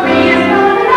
Maria's gonna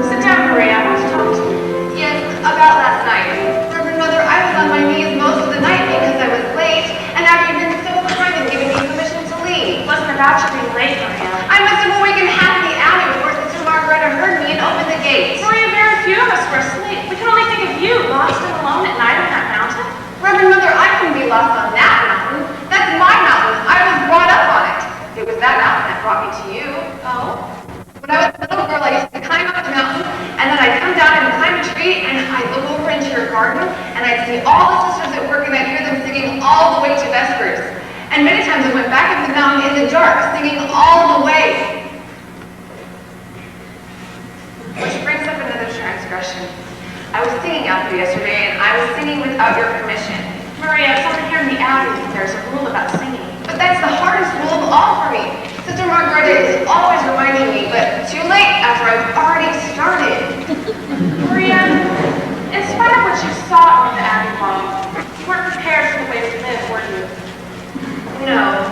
Sit down, Maria. I want to talk to you. Yes, about last night. Reverend Mother, I was on my knees most of the night because I was late, and now you've been so kind and given me permission to leave. It wasn't about you being late, Maria. I must have awakened half the alley before Sister Margareta heard me and opened the gate. Maria, very few of us were asleep. We can only think of you, lost and alone at night on that mountain. Reverend Mother, I couldn't be lost on that mountain. That's my mountain. I was brought up on it. It was that mountain that brought me to you. Oh? When I was a little girl, I used to climb up the mountain, and then I'd come down and climb a tree, and I'd look over into your garden, and I'd see all the sisters at work, and I'd hear them singing all the way to vespers. And many times I went back up the mountain in the dark, singing all the way. Which brings up another transgression. I was singing out there yesterday, and I was singing without your permission. Maria, someone here in the alley, there's a rule about singing. But that's the hardest rule of all for me. Sister Margareta is always reminding me, but too late after I've already started. Maria, in spite of what you saw on the alley wall, you weren't prepared for the way we live, were you? No,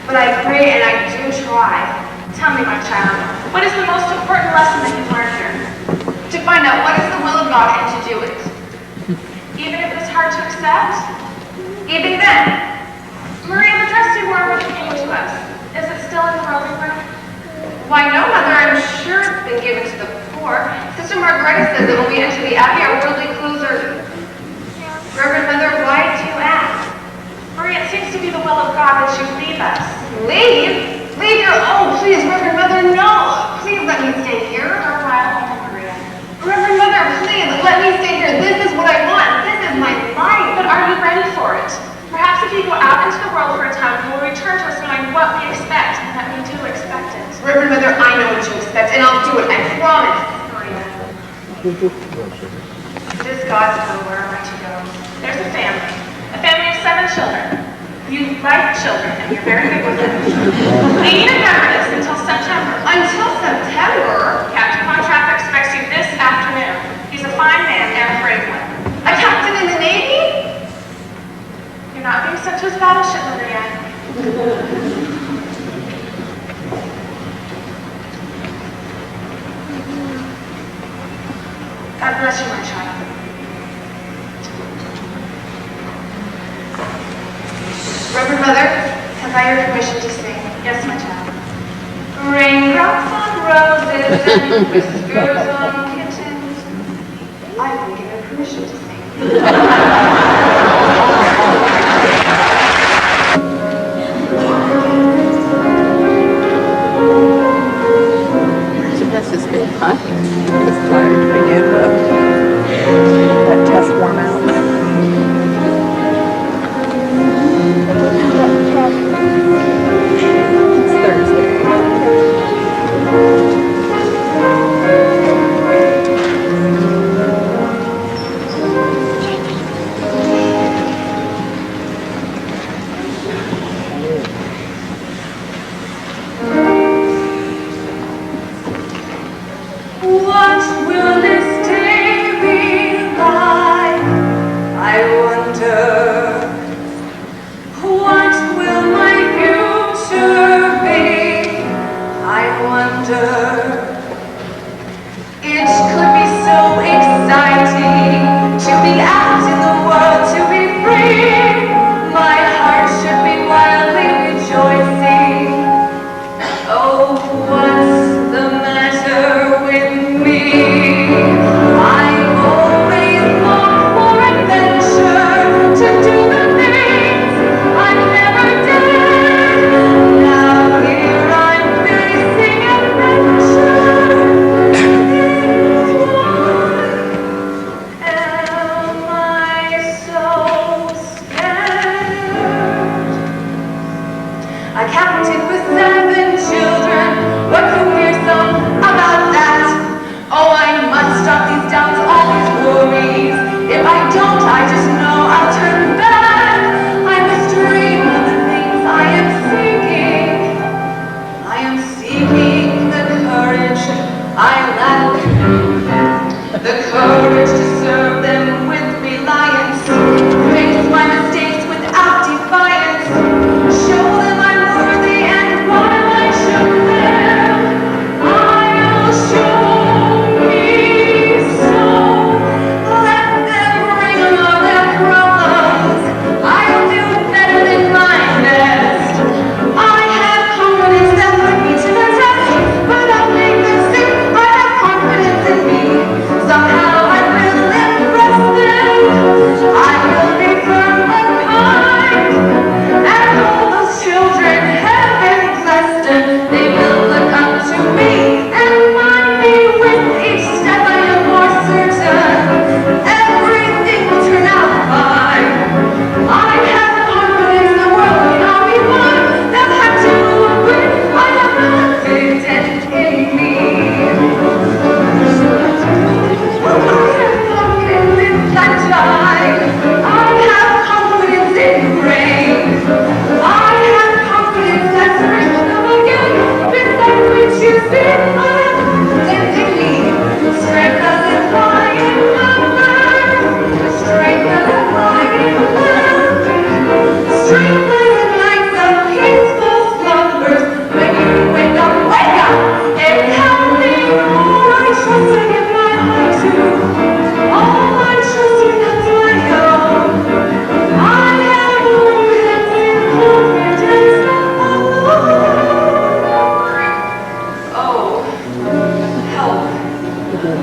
but I pray and I do try. Tell me, my child, what is the most important lesson that you've learned here? To find out what is the will of God and to do it. Even if it's hard to accept? Even then. Maria, the dress you wore when you came to us, is it still in the robing room? Why no, Mother, I'm sure it's been given to the poor. Sister Margareta says that when we enter the abbey, our worldly clothes are... Reverend Mother, why do you ask? Maria, it seems to be the will of God that you leave us. Leave? Leave your... Oh, please, Reverend Mother, no! Please let me stay here. For a while, Maria. Reverend Mother, please, let me stay here. This is what I want. This is my life. But are you ready for it? Perhaps if you go out into the world for a time, you will return to us knowing what we expect and that we do expect it. Reverend Mother, I know what you expect, and I'll do it, I promise. Maria. It is God's will where am I to go. There's a family of 7 children. You like children, and you're very good with them. We need a governess until September. Until September? Captain Von Trapp expects you this afternoon. He's a fine man and a brave one. A captain in the Navy? You're not being sent to his battleship, Maria. God bless you, my child. Reverend Mother, have I your permission to sing? Yes, my child. Raindrops on roses and whiskers on kittens. I've been given permission to sing. That's just been fun. It's tired to begin with. That test worn out. It's Thursday. What will this day be like? I wonder. What will my future be? I wonder. It could be so exciting to be out in the world, to be free. My heart should be wildly rejoicing. Oh, what's the matter with me? I always long for adventure, to do the things I never did. Now here I'm facing adventure.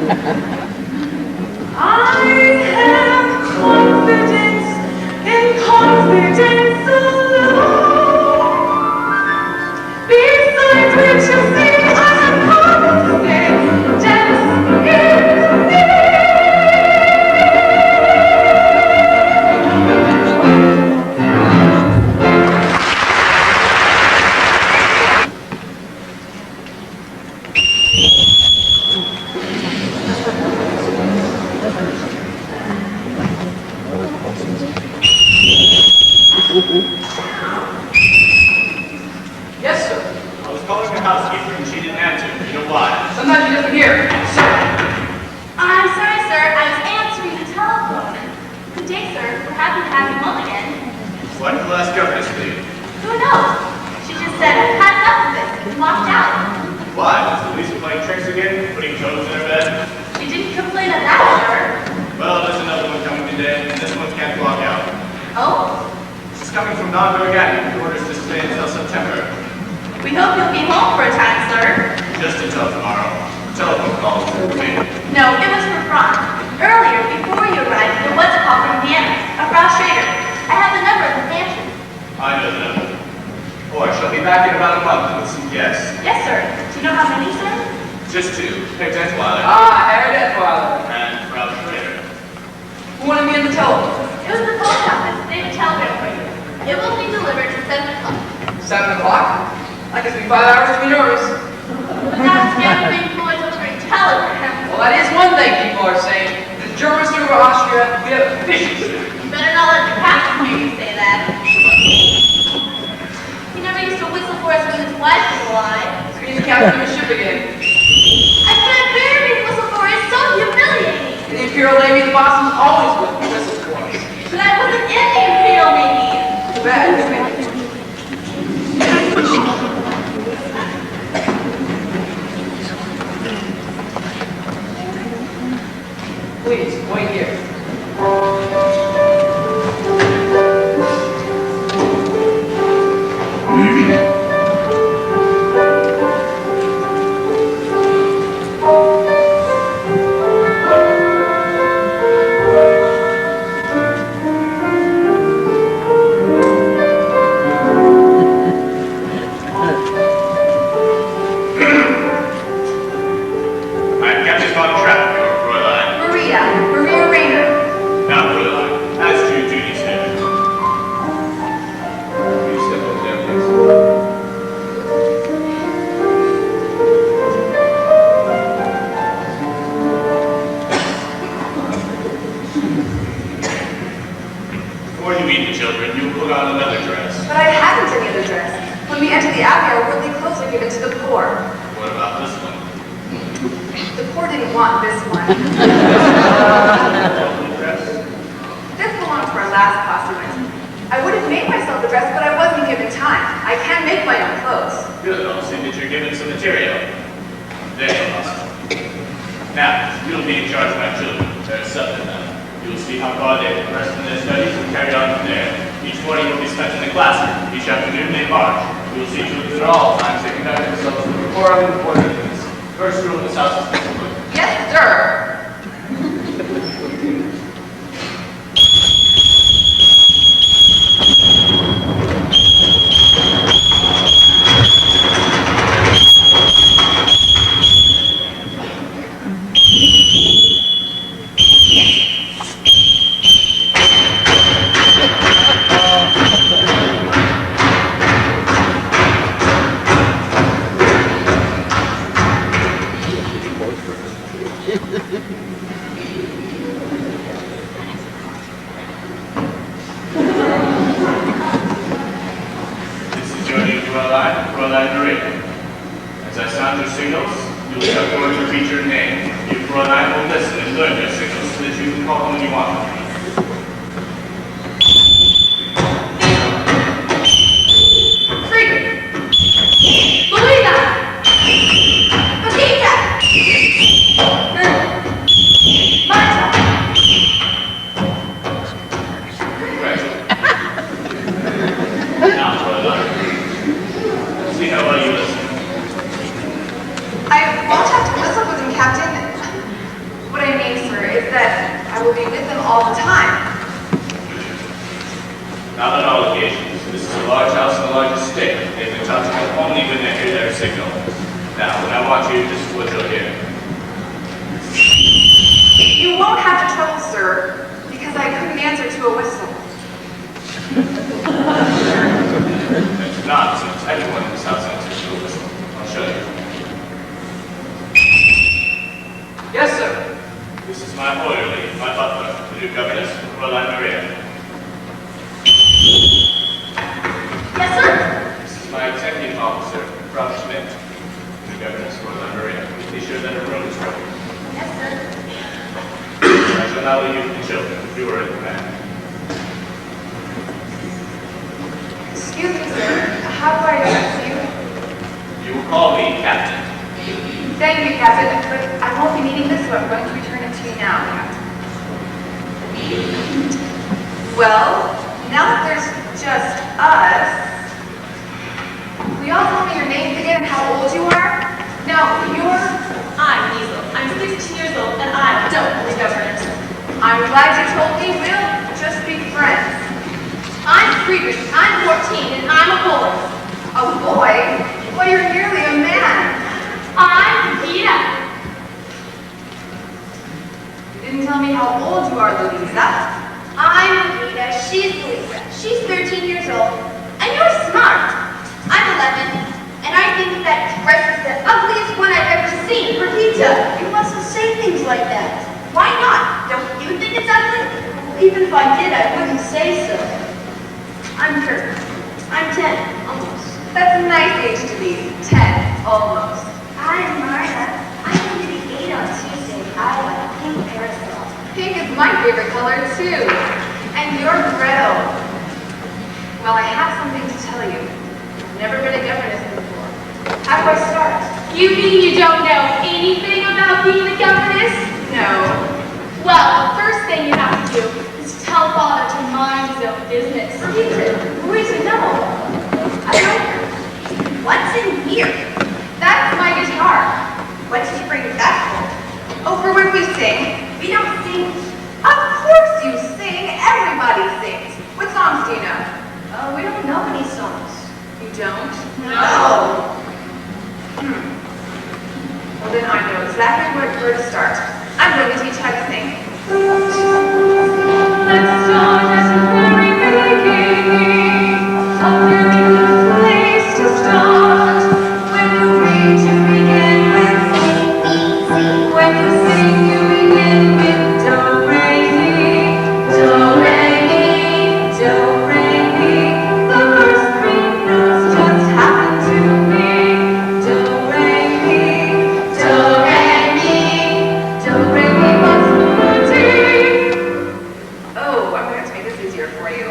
I have confidence in confidence alone. Besides which you see, I have confidence in me. Yes, sir. I was calling the housekeeper and she didn't answer. You know why? Sometimes she doesn't hear. Sir. I'm sorry, sir. I was answering the telephone. Good day, sir. We're happy to have you home again. Why did the last governess leave? Who knows? She just said, I've had enough of this, and walked out. Why? Was Louisa playing tricks again? Putting toads in her bed? She didn't complain of that, sir. Well, there's another one coming today, and this one can't walk out. Oh? She's coming from Don Bergani, who orders to stay until September. We hope you'll be home for a time, sir. Just until tomorrow. Telephone calls will wait. No, it was for Franz. Earlier, before you arrived, there was a call from Vienna, a Frau Schrader. I have the number of the pantry. I know the number. Oh, I shall be back in about a month with some guests. Yes, sir. Do you know how many, sir? Just two. Herr Detweiler Herr Detweiler. and Frau Schrader. Who wanted me in the telephone? It was the post office. They have a telegram for you. It will be delivered to 7 o'clock. 7 o'clock? That gives me 5 hours to be nervous. But that's gathering for delivering telegrams. Well, that is one thing people are saying. The Germans took over Austria. We have a fishing system. You better not let the captain hear you say that. He never used to whistle for us when his wife was alive. So he's the captain of a ship again. I can't bear being whistled for. It's so humiliating. In the Imperial Navy, the boss was always whistles for us. But I wasn't in the Imperial Navy. Too bad, isn't it? Please, wait here. I'm Captain Von Trapp, your Fräulein. Maria Rayner. Now, Fräulein, as to your duties here. Will you step over there, please? Before you meet the children, you will put on another dress. But I haven't any other dress. When we enter the Abbey, our worldly clothes are given to the poor. What about this one? The poor didn't want this one. Welcome dress? This belonged to our last posthumous. I would have made myself a dress, but I wasn't given time. I can't make my own clothes. Good, I'll see that you're given some material. There you are. Now, you'll be in charge of my children. There are 7 of them. You'll see how far they progress in their studies and carry on from there. Each morning will be spent in the classroom. Each afternoon they march. You'll see to it that at all times they conduct themselves with decorum and orderliness. First rule of this house is discipline. Yes, sir. This is your new Fräulein Maria. As I sound your signals, you will step forward to repeat your name. You Fräulein will listen and learn your signals so that you can call them when you want them. Friedrich. Luisa. Paquita. Marta. Now, Fräulein, see how well you listen. I won't have to whistle for them, Captain. all the time. Not on all occasions. This is a large house and a large estate. They've been taught to come only when they hear their signal. Now, when I want you, this is what you'll hear. You won't have trouble, sir, because I couldn't answer to a whistle. That's nonsense. Everyone in this house answers to a whistle. I'll show you. Yes, sir. This is my orderly, my butler, the new governess, Caroline Maria. Yes, sir. This is my attending officer, Frau Schmidt, the new governess, Caroline Maria. Please be sure that her room is ready. Yes, sir. I shall now leave you to the children. You are in command. Excuse me, sir. How do I address you? You will call me Captain. Thank you, Captain, but I won't be needing this, so I'm going to return it to you now, Captain. Well, now that there's just us, will you all tell me your names again and how old you are? Now, I'm Hazel. I'm 16 years old, and I don't believe governance. I'm glad you told me we'll just be friends. I'm Friedrich. I'm 14, and I'm a boy. A boy? Well, you're nearly a man. I'm Gita. You didn't tell me how old you are, Louisa. I'm Gita. She's Louisa. She's 13 years old, and you're smart. I'm 11, and I think that dress is the ugliest one I've ever seen. Perdita, you mustn't say things like that. Why not? Don't you think it's ugly? Even if I did, I wouldn't say so. I'm Kurt. I'm 10, almost. That's a nice age to be. 10, almost. I'm Marta. I'm going to be 8 on Tuesday. I like pink parasol. Pink is my favorite color, too. And you're Gretel. Well, I have something to tell you. I've never been a governess before. How do I start? You mean you don't know anything about being a governess? No. Well, the first thing you have to do is tell Father to mind his own business. Louisa, no. I don't. What's in here? That's my guitar. What did you bring that for? Oh, for when we sing. We don't sing. Of course you sing. Everybody sings. What songs do you know? Oh, we don't know any songs. You don't? No. Well, then I know exactly where to start. I'm going to teach how to sing. Let's start at the very beginning. A very good place to start. When you read, you begin with C. When you sing, you begin with do, re, mi. Do, re, mi. Do, re, mi. The first 3 notes just happen to be do, re, mi. Do, re, mi. Do, re, mi, fa, sol, ti. Oh, I'm going to have to make this easier for you.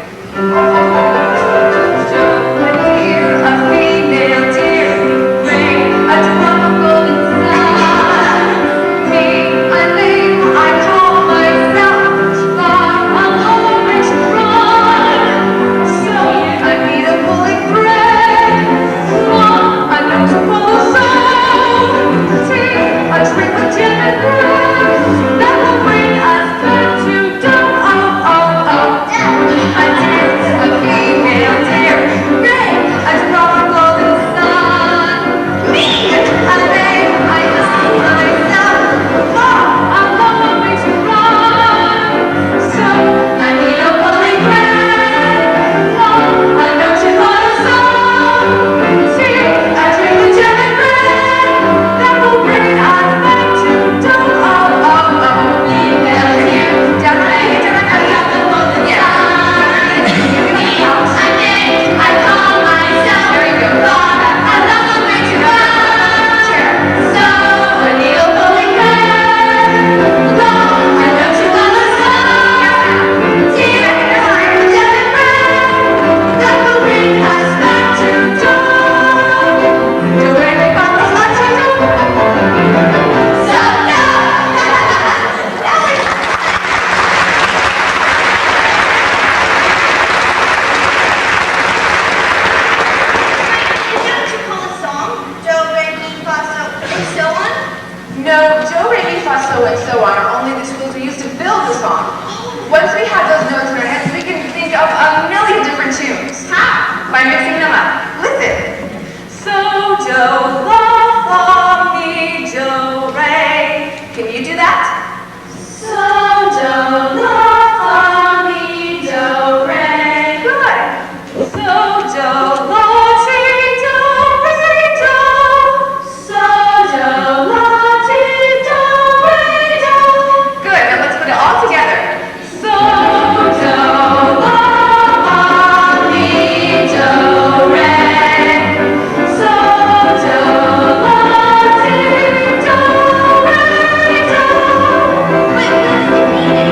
I'm mixing them up. Listen. So, do, la, fa, mi, do, re. Can you do that? So, do, la, fa, mi, do, re. Good. So, do, la, ti, do, re, do. So, do, la, ti, do, re, do. Good. Now let's put it all together. So, do, la, fa, mi, do, re. So, do, la, ti, do, re, do. Wait, what does it mean?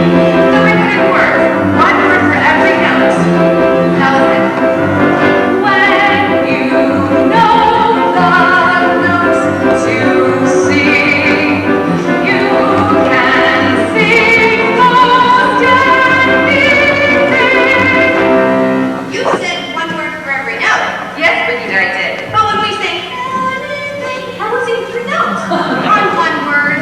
So we put in words. One word for every note. Now listen. When you know the notes to sing, you can sing most anything. You said one word for every note. Yes, Brigitte, I did. But when we say anything, how would sing 3 notes? On one word.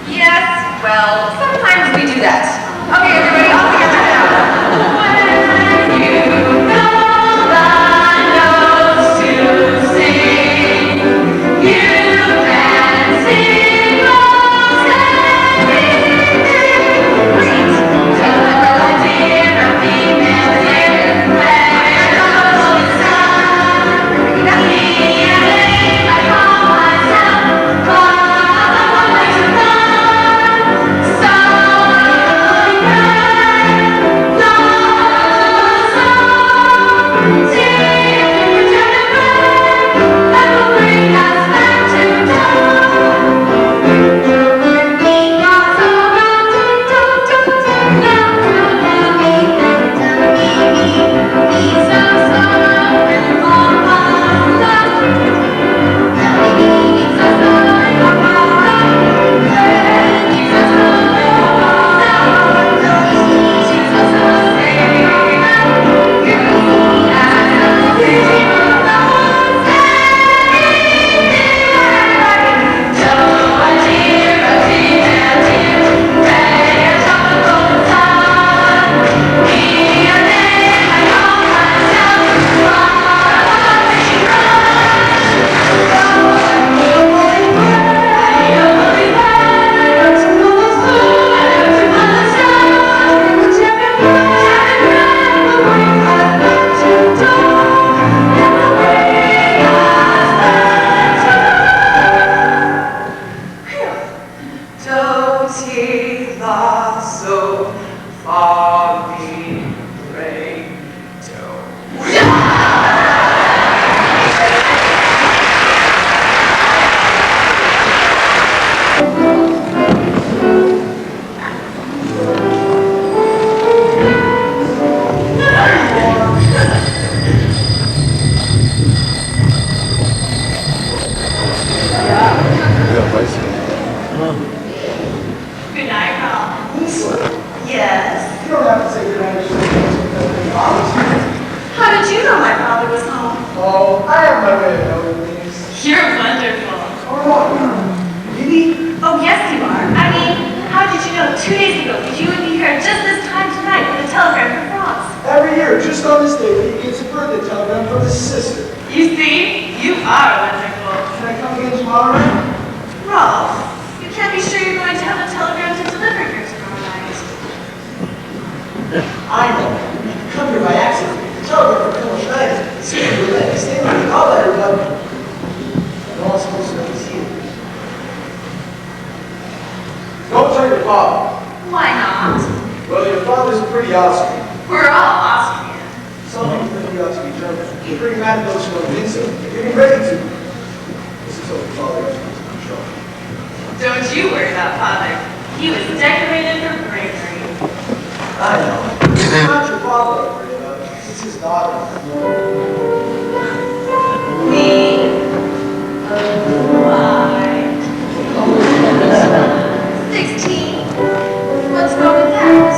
Yes, well, sometimes we do that. Okay, everybody, all together now. When you know the notes to sing, you can sing most anything. Great. Hello, dear, a female dear, where goes the sun? Me and I call myself, far to run. So Good night, Rob. Yes. You don't have to say your name. How did you know my father was home? Oh, I have my way of knowing things. You're wonderful. Oh, really? Oh, yes, you are. I mean, how did you know 2 days ago that you would be here just this time tonight with a telegram from France? Every year, just on this day, he gets a birthday telegram from his sister. You see, you are wonderful. Can I come again tomorrow night? Rolf, you can't be sure you're going to have a telegram to deliver here tomorrow night. I know. Come here by accident. The telegram from Colonel Schneider. See, we're letting stay with me. I'll let her know. No one's supposed to know he's here. Don't tell your father. Why not? Well, your father's pretty Austrian. We're all Austrian. Some people think he ought to be German. He's pretty mad at those who don't think so. If you're ready to. This is what the father is in trouble. Don't you worry about father. He was decorated for bravery. I know. It's not your father I'm worried about. It's his daughter. Me? Why? 16. What's wrong with that?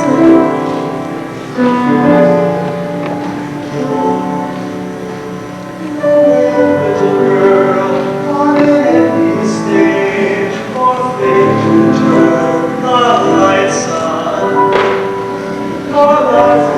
Little girl on an empty stage, for fate to turn the lights on. For life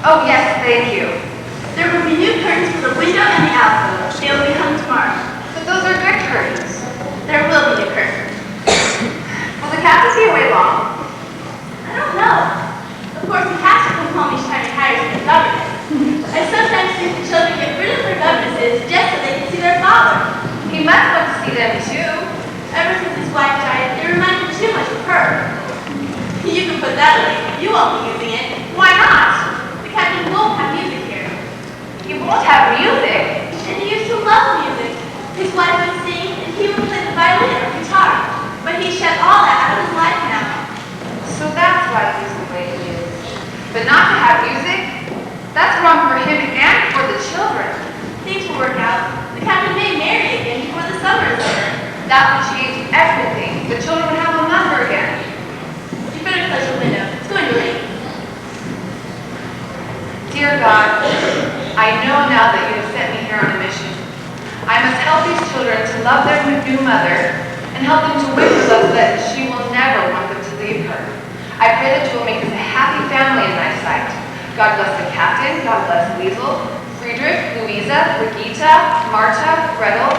Oh, yes, thank you. There will be new curtains for the window and the alcove. They will be hung tomorrow. But those are good curtains. There will be new curtains. Will the captain be away long? I don't know. Of course, he has to come home each time he hires a governess. I sometimes think the children get rid of their governesses just so they can see their father. He must want to see them too. Ever since his wife died, they remind him too much of her. You can put that away. You won't be using it. Why not? The captain won't have music here. He won't have music. And he used to love music. His wife would sing, and he would play the violin or guitar. But he shut all that out of his life now. So that's why he's the way he is. But not to have music? That's wrong for him and for the children. Things will work out. The captain may marry again before the summer is over. That would change everything. The children would have a mother again. You better close your window. It's going to rain. Dear God, I know now that you have sent me here on a mission. I must help these children to love their new mother and help them to wish with us that she will never want them to leave her. I pray that you will make us a happy family in thy sight. God bless the captain, God bless Liesel, Friedrich, Louisa, Brigitta, Marta, Gretel,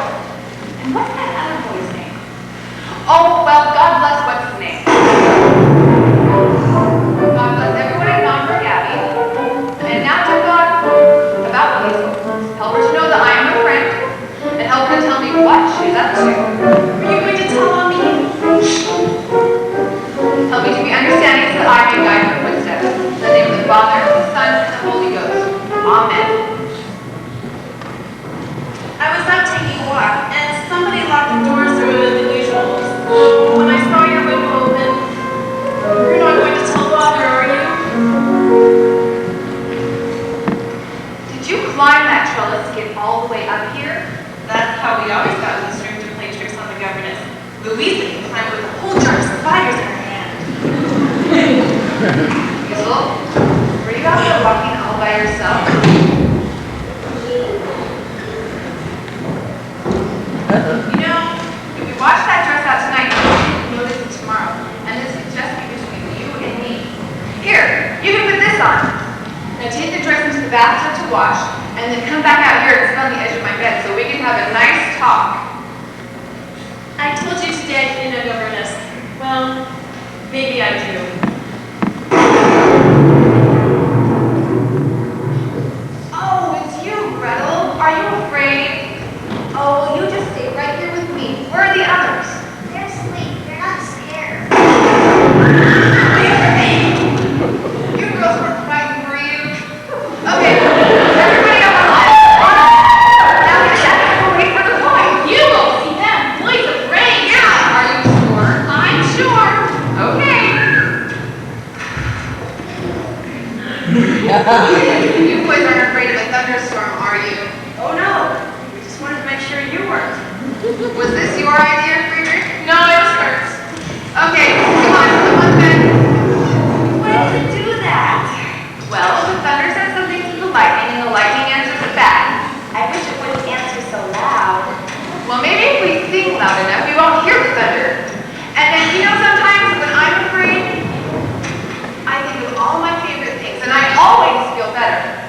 and what's that other boy's name? Oh, well, God bless what's his name. God bless everyone at Nomberg Abbey. And now, dear God, about Liesel. Help her to know that I am her friend, and help her to tell me what she's up to. Are you going to tell on me? Help me to be understanding so that I may guide her footsteps. In the name of the Father, locked the doors or the usual. When I saw your window open, you're not going to tell Father, are you? Did you climb that trellis to get all the way up here? That's how we always got in this room to play tricks on the governess. Louisa can climb with a whole jar of spiders in her hand. Hazel, were you out there walking all by yourself? You know, if we watch that dress out tonight, you'll notice it tomorrow. And this could just be between you and me. Here, you can put this on. Now take the dress into the bathtub to wash, and then come back out here and sit on the edge of my bed so we can have a nice talk. I told you today I didn't know governess. Well, maybe I do. Oh, it's you, Gretel. Are you afraid? Oh, you just stay right here with me. Where are the others? They're asleep. They're not scared. You girls weren't frightened, were you? Okay, everybody up on line. Now get that. Wait for the boys. You won't see them. Boys afraid. Yeah, are you sure? I'm sure. Okay. You boys aren't afraid of a thunderstorm, are you? Oh no. We just wanted to make sure you weren't. Was this your idea, Friedrich? No, it was hers. Okay, come on, someone then. Why does it do that? Well, the thunder says something to the lightning, and the lightning answers it back. I wish it wouldn't answer so loud. Well, maybe if we sing loud enough, we won't hear the thunder. And then, you know, sometimes when I'm afraid, I think of all my favorite things, and I always feel better.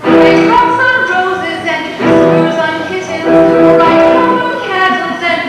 They drops on roses and whispers on kittens, like common candles and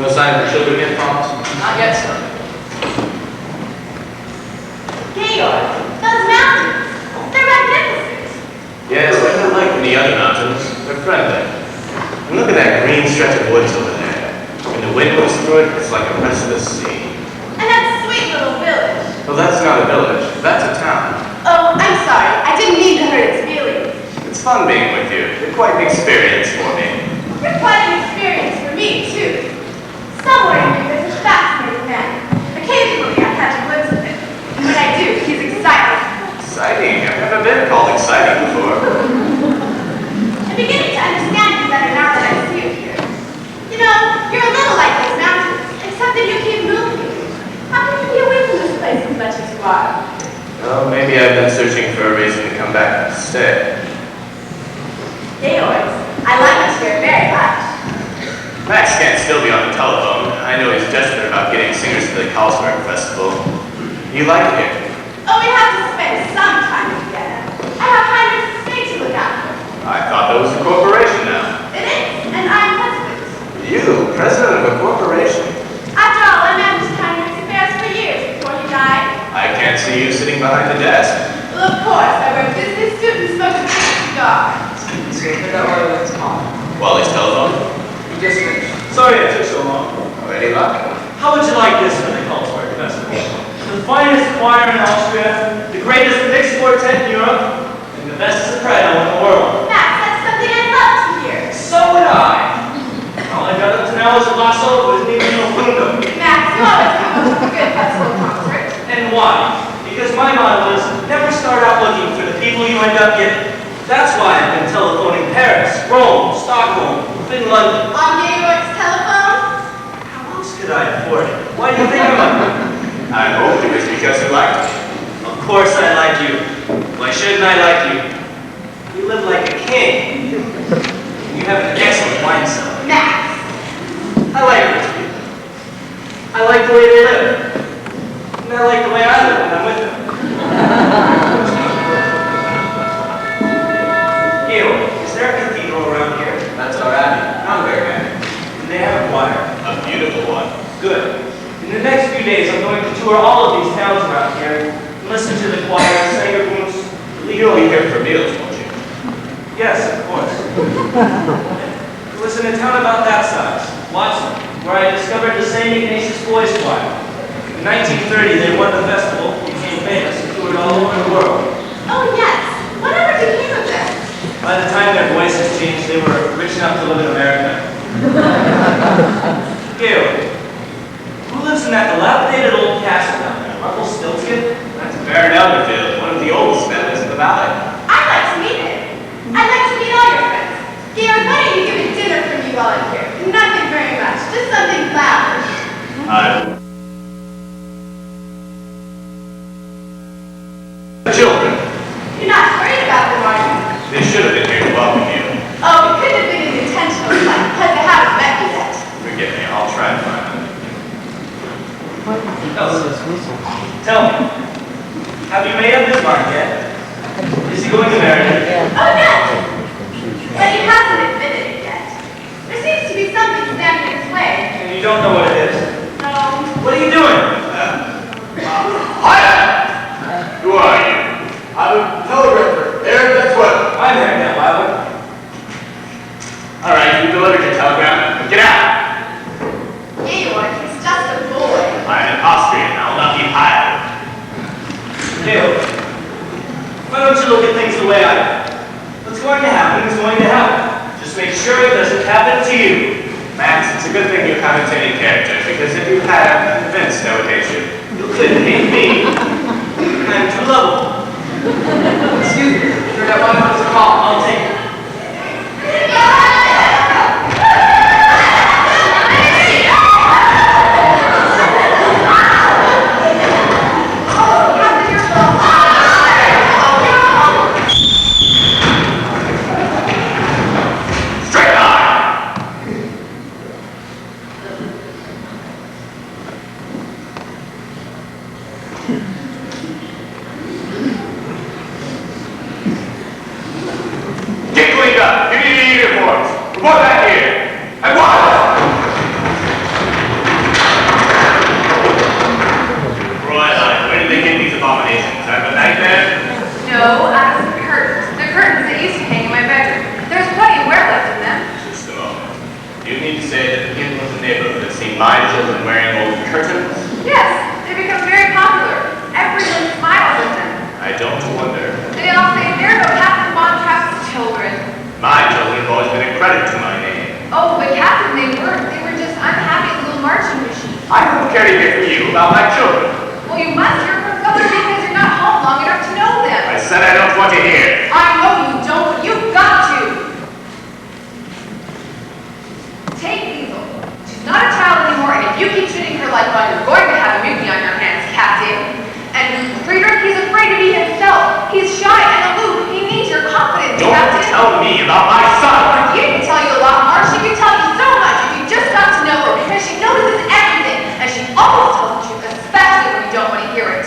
No sign of the children yet, Thomas? Not yet, sir. Georg, those mountains, they're magnificent. Yes, they're not like the other mountains. They're friendly. And look at that green stretch of woods over there. When the wind moves through it, it's like a restless sea. And that sweet little village. Well, that's not a village. That's a town. Oh, I'm sorry. I didn't mean to hurt its feelings. It's fun being with you. You're quite an experience for me. You're quite an experience for me, too. Somewhere in you there's a fascinating man. Occasionally I catch a glimpse of him. And when I do, he's exciting. Exciting? I've never been called exciting before. I'm beginning to understand you better now that I see you here. You know, you're a little like those mountains, except that you keep moving. How can you be away from this place as much as you are? Well, maybe I've been searching for a reason to come back and stay. Georg, I like it here very much. Max can't still be on the telephone. I know he's desperate about getting singers to the Carlsberg Festival. You like it here? Oh, we have to spend some time together. I have Heinrich's estate to look after. I thought that was a corporation now. It is, and I'm husband. You, president of a corporation? After all, I managed Heinrich's affairs for years before he died. I can't see you sitting behind the desk. Well, of course, I wear business suit and smoke a big cigar. So you figured out what it's called. Wally's telephone. You just finished. Sorry it took so long. Any luck? How would you like this for the Carlsberg Festival? The finest choir in Austria, the greatest mixed quartet in Europe, and the best soprano in the world. Max, that's something I'd love to hear. So would I. All I got up to now is a lasso with an even fundo. Max, you always come up with a good festival concert. And why? Because my motto is never start out looking for the people you end up getting. That's why I've been telephoning Paris, Rome, Stockholm, in London. On New York's telephone? How else could I afford it? Why do you think I'm up? I hoped it was because you liked me. Of course I like you. Why shouldn't I like you? You live like a king. You have an excellent wine cellar. Max. I like rich people. I like the way they live. And I like the way I live when I'm with them. Georg, is there a cathedral around here? That's our abbey. Nowhere, man. And they have a choir. A beautiful one. Good. In the next few days, I'm going to tour all of these towns around here and listen to the choir, singer booths. You'll be here for meals, won't you? Yes, of course. It was in a town about that size, Watson, where I discovered the St. Ignatius Boys Choir. In 1930, they won the festival, became famous, and toured all over the world. Oh, yes. Whatever became of them? By the time their voices changed, they were rich enough to live in America. Georg, who lives in that dilapidated old castle down there? Rumpelstiltskin? That's Baron Elderfield, one of the oldest families in the valley. I'd like to meet him. I'd like to meet all your friends. Georg, why don't you give me dinner for me while I'm here? Nothing very much. Just something lavish. Children. You're not worried about them, are you? They should have been here to welcome you. Oh, it couldn't have been an intentional flight because they haven't met me yet. Forgive me, I'll try and find them. Tell me, have you made up his mind yet? Is he going to marry you? Oh, yes. But he hasn't admitted it yet. There seems to be something standing in his way. And you don't know what it is? No. What are you doing? Hi! Who are you? I'm a telegrapher. There, that's what. I'm hearing that loud. All right, you delivered your telegram. Get out! Georg, he's just a boy. I'm an Austrian. I'll not be hired. Georg, why don't you look at things the way I do? What's going to happen is going to happen. Just make sure it doesn't happen to you. Max, it's a good thing you haven't any character, because if you had, I'm convinced I would hate you. You couldn't hate me. I'm too lovable. Excuse me. Heard that one was a call. I'll take it. Get cleaned up. Give me the uniforms. Report back here. At once! mean to say that the people of the neighborhood have seen my children wearing old curtains? Yes, they become very popular. Everyone smiles at them. I don't wonder. They all say they're no Captain Von Trapp's children. My children have always been a credit to my name. Oh, but Captain, they weren't. They were just unhappy little marching machines. I don't care to hear from you about my children. Well, you must hear from someone because you're not home long enough to know them. I said I don't want to hear. I know you don't, but you've got to. Take Liesel. She's not a child anymore, and if you keep treating her like one, you're going to have a mutiny on your hands, Captain. And Friedrich, he's afraid to be himself. He's shy and aloof. He needs your confidence, Don't Captain. tell me about my son. He can tell you a lot more. She can tell you so much if you just got to know her, because she notices everything, and she always tells the truth, especially when you don't want to hear it.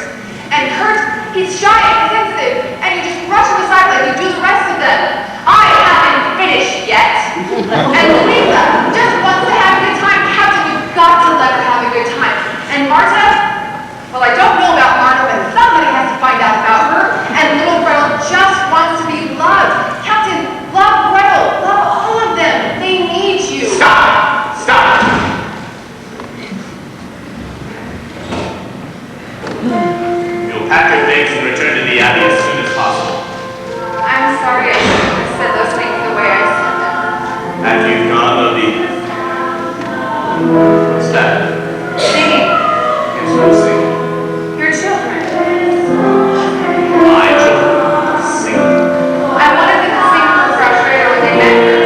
And Kurt, he's shy and sensitive, and you just brush him aside like you do the rest of them. I haven't finished yet. And Louisa just wants to have a good time. Captain, you've got to let her have a good time. And Marta, well, I don't know about Marta, but somebody has to find out about her. And little Gretel just wants to be loved. Captain, love Gretel. Love all of them. They need you. Stop! Stop! You'll pack your things and return to the Abbey as soon as possible. I'm sorry I shouldn't have said those things the way I said them. Have you gone, Lovey? What's that? Singing. It's no singing. Your children. My children singing. I wanted them to sing for Frau Schrader when they met her.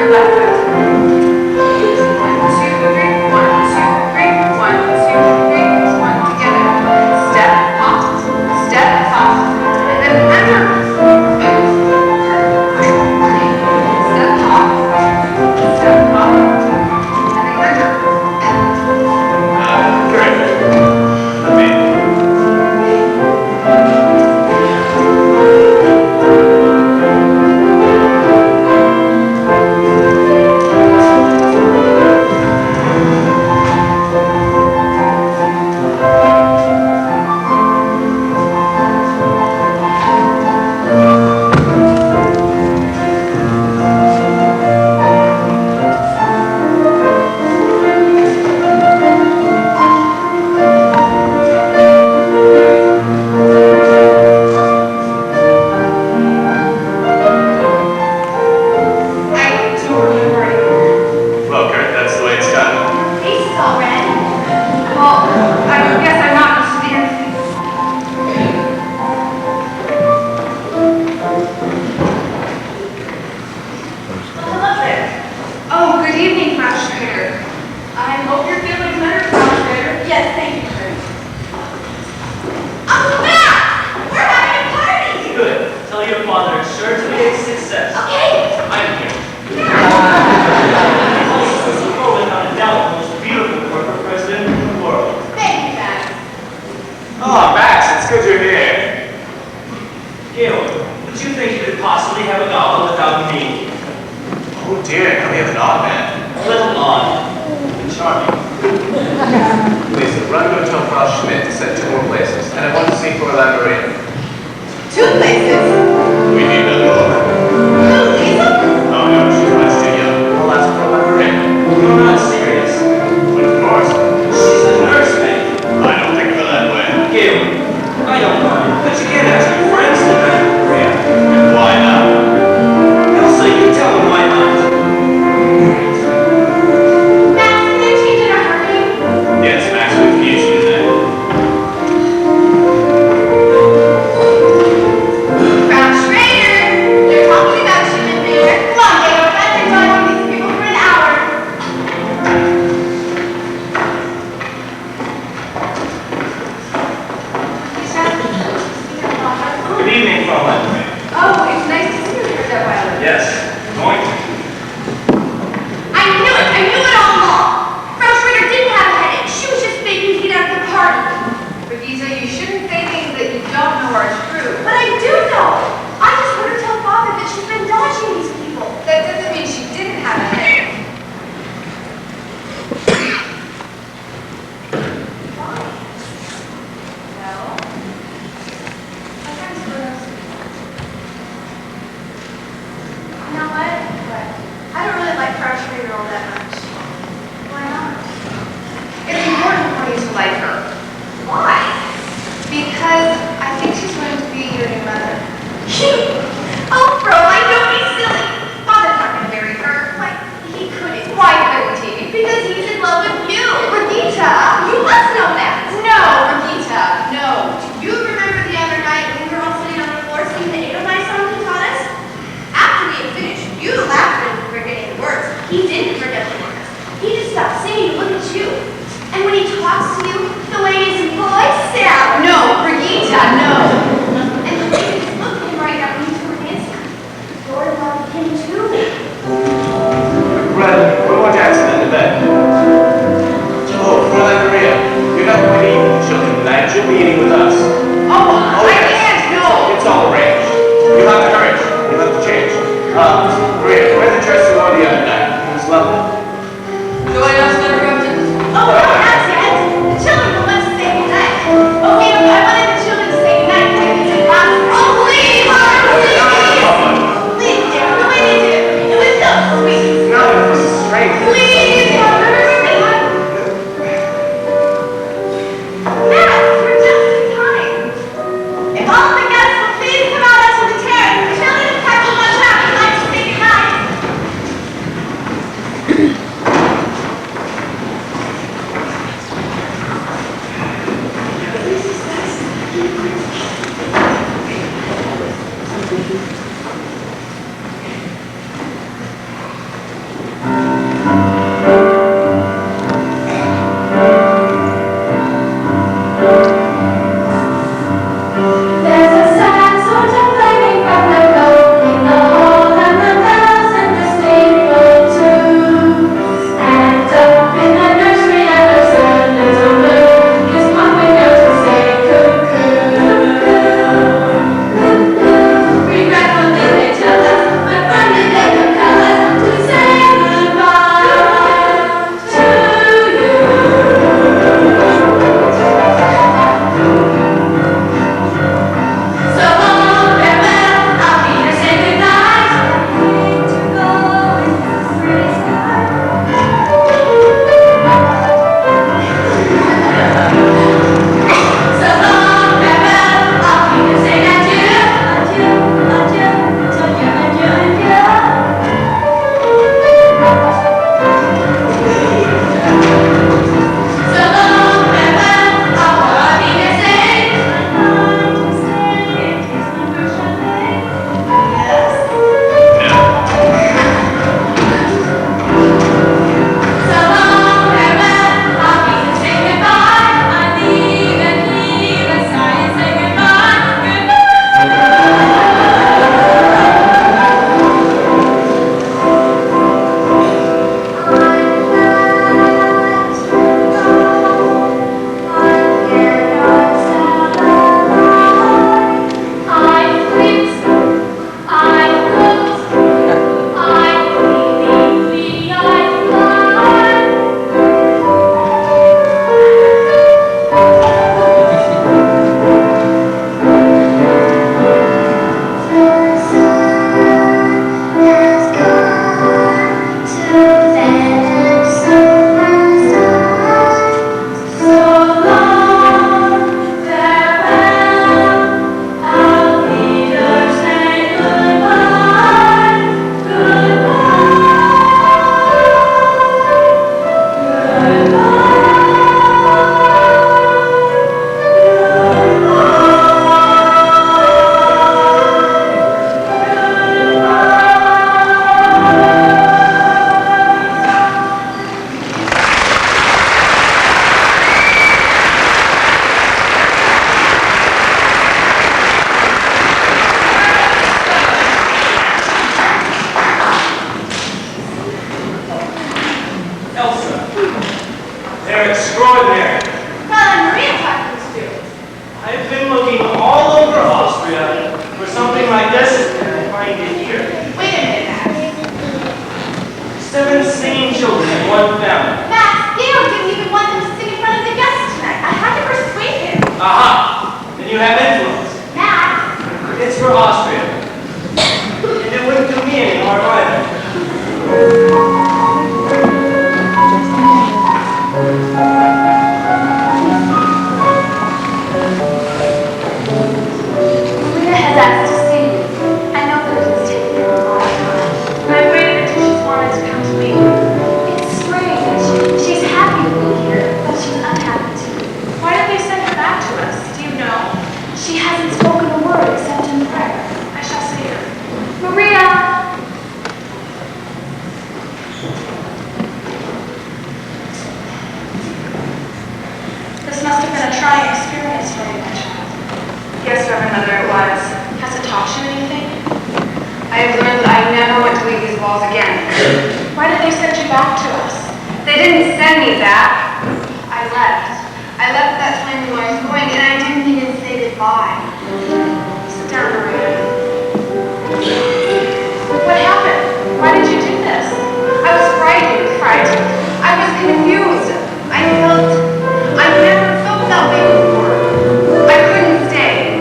your left foot. 1, 2, 3, 1, 2, 3, 1, 2, 3, 1, together. Step, hop, and then under. Step, hop, and then under. Correct. Amazing. Well, Kurt, that's the way it's done. Face is all red. Well, I guess I'm not used to dancing. Hello there. Oh, good evening, Flash Trader. I hope you're feeling better, Flash Trader. Yes, thank you, Kurt. Uncle Matt! We're having a party! Good. Tell your father it's sure to be a success. Okay. I'm here. Also, you're without a doubt the most beautiful corporate president in the world. Thank you, Matt. Oh, Max, it's good you're here. Gail, would you think you could possibly have a gala without me? Oh dear, now we have an odd man. A little odd. Charming. Lisa, run go tell Frau Schmidt to send 2 more places, and I want to see Puyallup Marina. 2 places. We need another woman. Little Lisa? Oh no, she's much too young. I'll ask Puyallup Marina. You're not serious. But of course, She's a nursemaid. I don't think of her that way. Gail, I don't mind, but you can't ask your friends to marry Maria. And why not? Elsa, you tell them why not. Matt, can you change in a hurry? Yes, Max, we can use you today. Brown Schrader, they're talking about you in there. Come on, Gail, I've been talking to these people for an hour. Good evening, Fraulein. Oh, it's nice to see you here, that Violet. Yes, going. I knew it all along. Brown Schrader didn't have a headache. She was just faking to get out of the party. Brigitte, you shouldn't say things that you don't know are true. But I do know. I just heard her tell Father that she's been dodging these people. That doesn't mean she didn't have a headache. Why? Well, sometimes we're You know what? I don't really like Brown Schrader all that much. Why not? It's important for you to like her. Why? Because I think she's going to be your new mother. Oh, Fräulein, don't be silly. Father's not going to marry her. Why, he couldn't. Why couldn't he? Because he's in love with you. Brigitte, you must know that. No, Brigitte, no. Do you remember the other night when we were all sitting on the floor singing the 8 of my song he taught us? After we had finished, you laughed at him for forgetting the words. He didn't forget the words. He just stopped singing to look at you. And when he talks to you, the ladies and boys sound. No, Brigitte, no. And the ladies look at him right now when you do an answer. You're in love with him too. Red, we want Jackson in the bed. Oh, Fräulein Maria, you're not going to eat with the children tonight. You'll be eating with us. Oh, I yes. can't, no. It's all arranged. You'll have to hurry. You'll have to change. Maria, where's the dress you wore the other night? It was lovely. Join us, interrupted. Oh, not yet. The children will let us say goodnight. Okay, I wanted the children to say goodnight before you said bye. Oh, please, Mom, please. Please, dear, the way they did it for me, it was so sweet. No, it was straight. Please, Mother. Matt, we're just in time. If all the guests will please come out onto the terrace, the children have packed a lunch out. We'd like to say goodnight. They're extraordinary. Well, and Maria taught them to do. I've been looking all over Austria for something like this, and I find it here. Wait a minute, Max. 7 singing children in one family. Max, Gail didn't even want them to sing in front of the guests tonight. I had to persuade him. Aha! Then you have influence. Max, It's for Austria. And it wouldn't do me any harm either. Maria has asked to see you. I know that it has taken her a long time. I waited until she's wanted to come to me. It's strange. She's happy to be here, but she's unhappy too. Why did they send her back to us? Do you know? She hasn't spoken a word except in prayer. I shall see her. Maria! This must have been a trying experience for you, my child. Yes, Reverend Mother, it was. Has it taught you anything? I have learned that I never want to leave these walls again. Why did they send you back to us? They didn't send me back. I left. I left that time when I was going, and I didn't even say goodbye. Sit down, Maria. What happened? Why did you do this? I was frightened. I was confused. I've never felt that way before. I couldn't stay.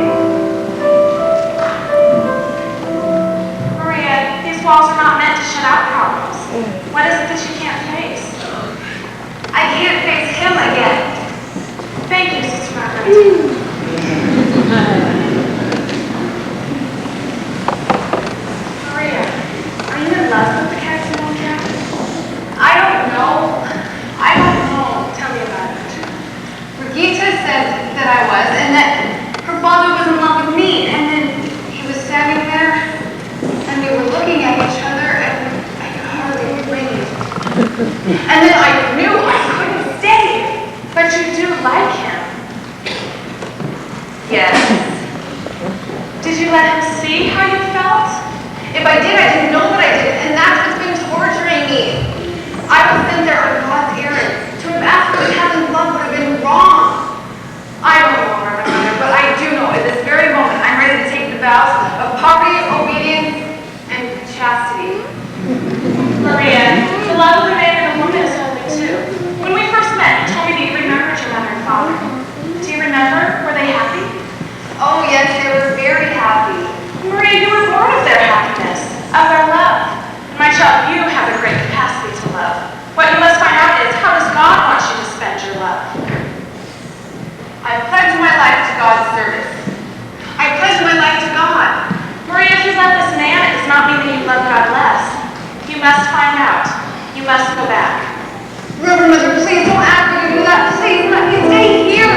Maria, these walls are not meant to shut out problems. What is it that you can't face? I can't face him again. Thank you, Sister Margaret. And then I knew I couldn't stay. But you do like him. Yes. Did you let him see how you felt? If I did, I didn't know that I did, and that's what's been torturing me. I was sent there on God's errand. To have absolutely having love would have been wrong. I don't know, Reverend Mother, but I do know at this very moment I'm ready to take the vows of poverty, obedience, and chastity. Maria, the love of the man and the woman is holy too. When we first met, you told me that you remembered your mother and father. Do you remember? Were they happy? Oh yes, they were very happy. Maria, you were born of their happiness, of their love. And my child, you have a great capacity to love. What you must find out is, how does God want you to spend your love? I pledge my life to God's service. I pledge my life to God. Maria, if you love this man, it does not mean that you love God less. You must find out. You must go back. Reverend Mother, please don't ask me to do that. Please let me stay here.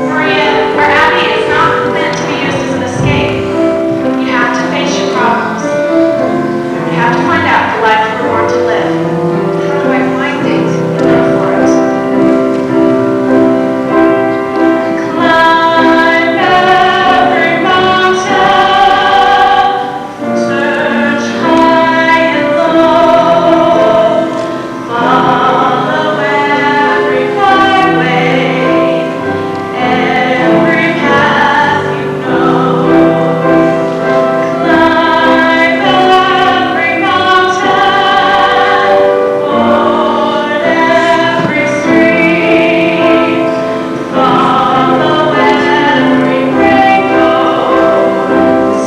Maria, our abbey is not meant to be used as an escape. You have to face your problems. You have to find out the life you were born to live. How do I find it? Look for it. Climb every mountain, search high and low, follow every byway, every path you know. Climb every mountain, ford every stream, follow every rainbow,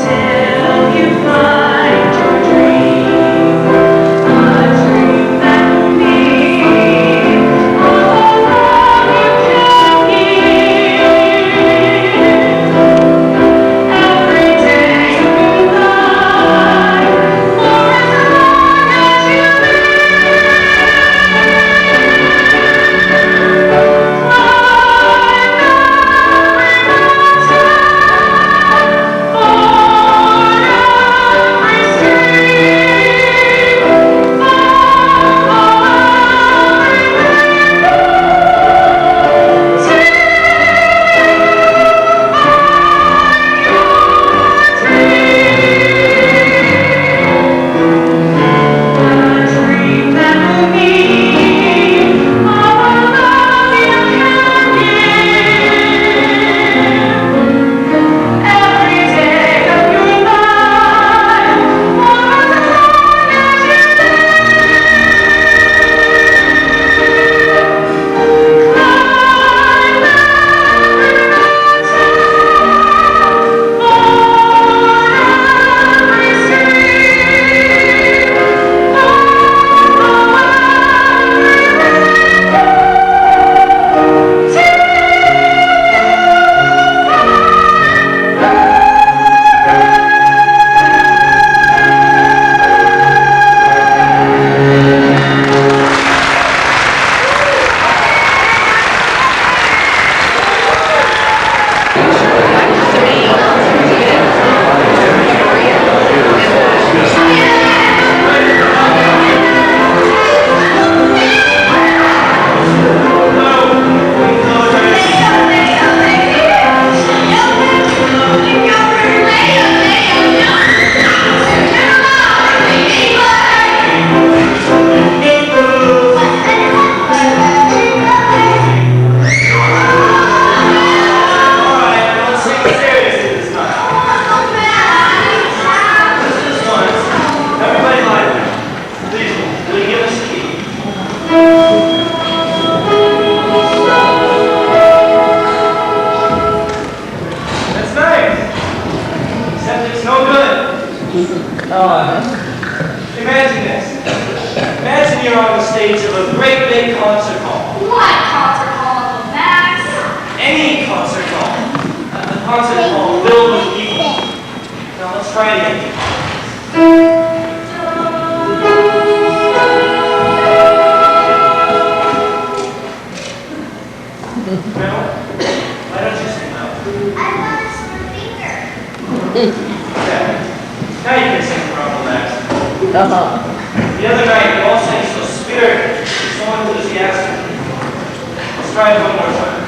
till you find your dream, a dream that will mean all the love you can give. Every day of your life, for as long as you Imagine this. Imagine you're on the stage of a great big concert hall. What concert hall, Uncle Max? Any concert hall. A concert hall filled with people. Now let's try it again. Well, why don't you sing now? I lost my finger. Yeah. Now you can sing for Uncle Max. Uh-huh. The other night, you all sang so spirited, so try it one more time.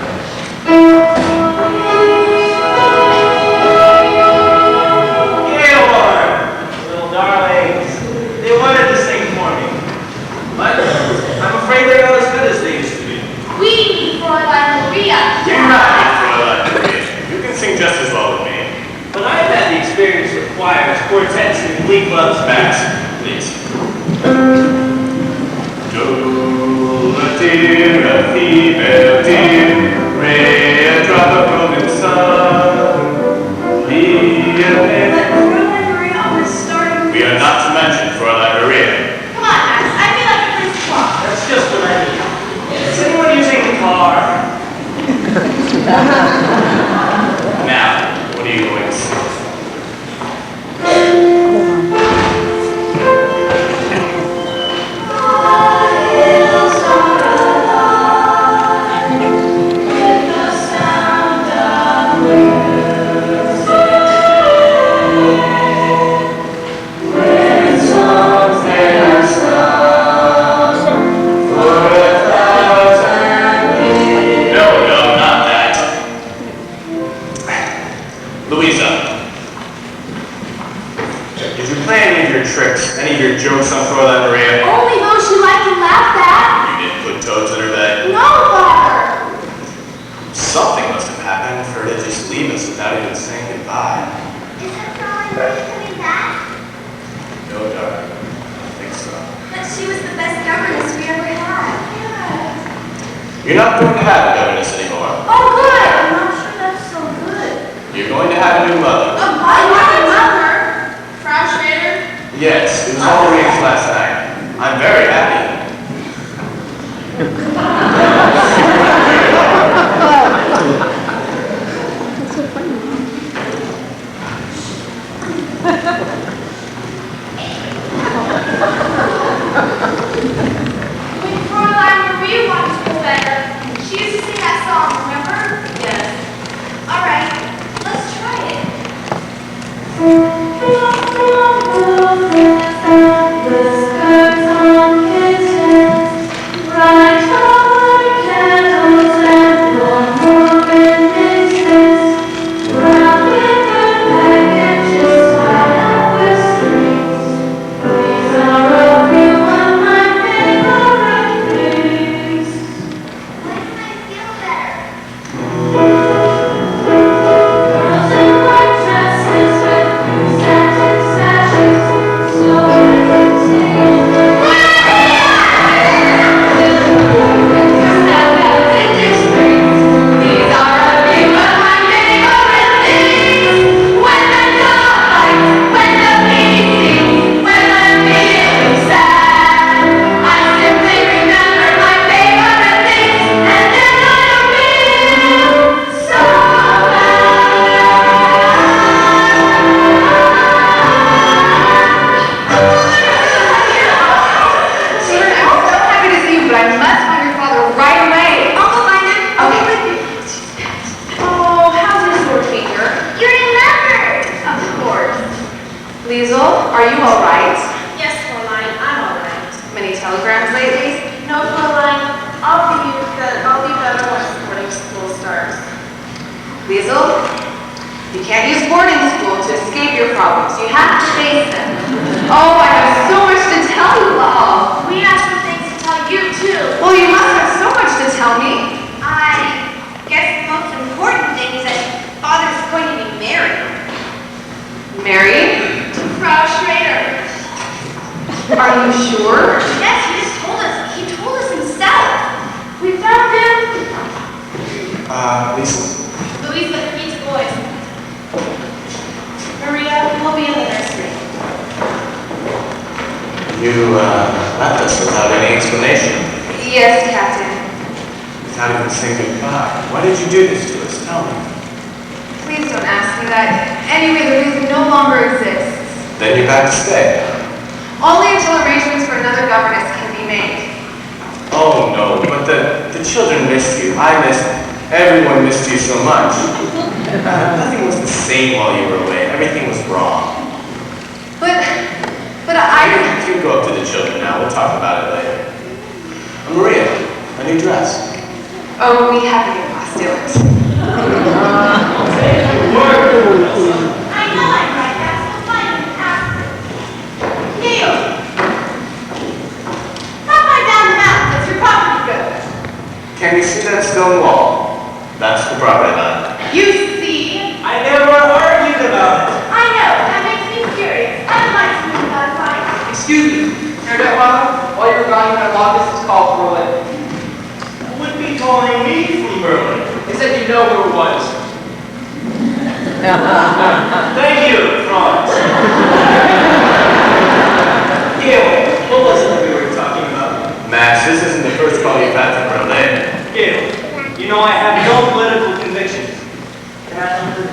Little darlings. They wanted to sing for me. But I'm afraid they're not as good as they used to be. We need Fräulein Maria. You're not in Fräulein Maria. You can sing just as well with me. But I've had the experience with choirs, quartets, and glee clubs. Max, please. Do a dear, a female dear, ray a drop of golden sun. Be a But Fräulein Maria always started. We are not to mention Fräulein Maria. Come on, Max. I feel like a Prince Claus. That's just what I need. Is anyone using the car? Now, what are you going to say? Any of your jokes on Fräulein Maria? Only those she liked and laughed at. You didn't put toads in her bed? No, Father. Something must have happened for her to just leave us without even saying goodbye. Is that Fräulein Maria coming back? No, darling. I don't think so. But she was the best governess we ever had. You're not going to have a governess anymore. Oh, good. I'm not sure that's so good. You're going to have a new mother. A mother? Frau Schrader? Yes, it was all arranged last night. I'm very happy. When Fräulein Maria wanted to feel better, she used to sing that song, remember? Yes. All right, let's try it. The skirts on kittens, bright colored candles and warm organ mixes, brown wicker packages tied up with strings. These are a few of my favorite things. When can I feel better? Girls in white dresses with blue satin sashes, Are you all right? Yes, Fräulein, I'm all right. Many telegrams lately? No, Fräulein, I'll be better once boarding school starts. Liesel, you can't use boarding school to escape your problems. You have to face them. Oh, I have so much to tell you all. We have some things to tell you, too. Well, you must have so much to tell me. I guess the most important thing is that Father's going to be married. Married? To Frau Schrader. Are you sure? Yes, he just told us. He told us himself. We found him. Lisa. Louise, look at these boys. Maria will be in the nursery. You left us without any explanation. Yes, Captain. Without even saying goodbye. Why did you do this to us? Tell me. Please don't ask me that. Anyway, the reason no longer exists. Then you're back to stay. Only until arrangements for another governess can be made. Oh no, but the children missed you. I missed everyone missed you so much. Nothing was the same while you were away. Everything was wrong. But You go up to the children now. We'll talk about it later. Maria, a new dress. Oh, we have to get past it. I know I'm right. That's the fun. Neil! Stop by down the mountain. That's your property goes. Can you see that stone wall? That's the property line. You see? I never argued about it. I know. That makes me curious. I would like to move that line. Excuse me, Herr Detweiler, while you were gone, you had a long distance call from Berlin. You wouldn't be calling me from Berlin. They said you know who it was. Thank you, Franz. Gail, what was it that we were talking about? Max, this isn't the first call you've had from Berlin. Gail, you know I have no political convictions. Can I have something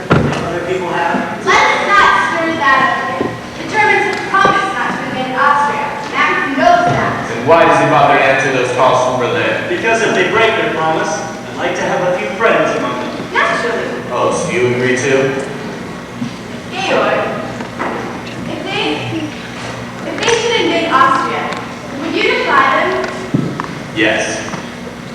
other people have? Let's not stir that up again. The Germans have promised not to invade Austria. Max knows that. Then why does he bother to answer those calls from Berlin? Because if they break their promise, I'd like to have a few friends among them. Naturally. Oh, so you agree too? Georg, if they should invade Austria, would you defy them? Yes.